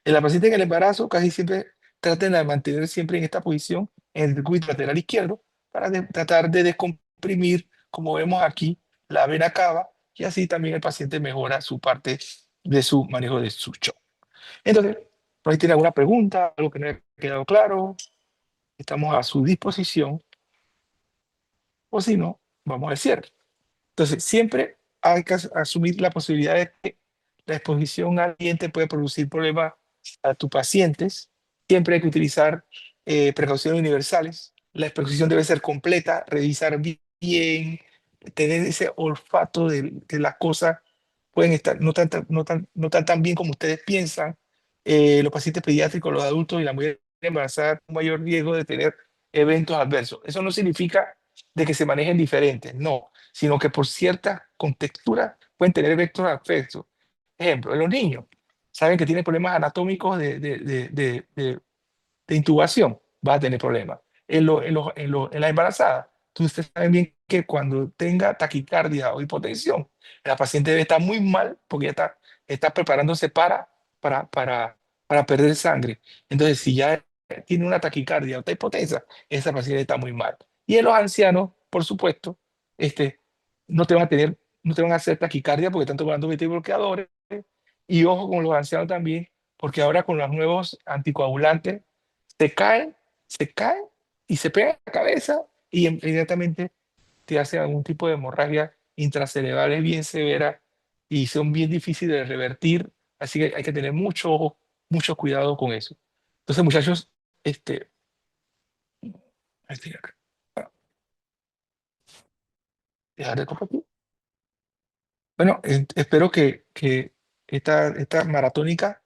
[SPEAKER 1] En la paciente en el embarazo, casi siempre traten de mantener siempre en esta posición en el decúbito lateral izquierdo para tratar de descomprimir, como vemos aquí, la vena cava, y así también el paciente mejora su parte de su manejo de su shock. Entonces, por ahí tiene alguna pregunta, algo que no haya quedado claro, estamos a su disposición, o si no, vamos al cierre. Entonces, siempre hay que asumir la posibilidad de que la exposición al ambiente puede producir problemas a tus pacientes. Siempre hay que utilizar precauciones universales. La exposición debe ser completa, revisar bien, tener ese olfato de que las cosas pueden estar no tan bien como ustedes piensan. Los pacientes pediátricos, los adultos y la mujer embarazada tienen un mayor riesgo de tener eventos adversos. Eso no significa de que se manejen diferentes, no, sino que por cierta contextura pueden tener efectos adversos. Ejemplo, en los niños, saben que tienen problemas anatómicos de intubación, va a tener problemas. En la embarazada, ustedes saben bien que cuando tenga taquicardia o hipotensión, la paciente debe estar muy mal porque ya está preparándose para perder sangre. Entonces, si ya tiene una taquicardia o está hipotensa, esa paciente está muy mal. Y en los ancianos, por supuesto, este, no te van a hacer taquicardia porque están tomando bloqueadores. Y ojo con los ancianos también, porque ahora con los nuevos anticoagulantes, se caen y se pegan en la cabeza y inmediatamente te hace algún tipo de hemorragia intracerebral bien severa y son bien difíciles de revertir, así que hay que tener mucho ojo, mucho cuidado con eso. Entonces, muchachos, estoy acá. Dejar de compartir. Bueno, espero que esta maratónica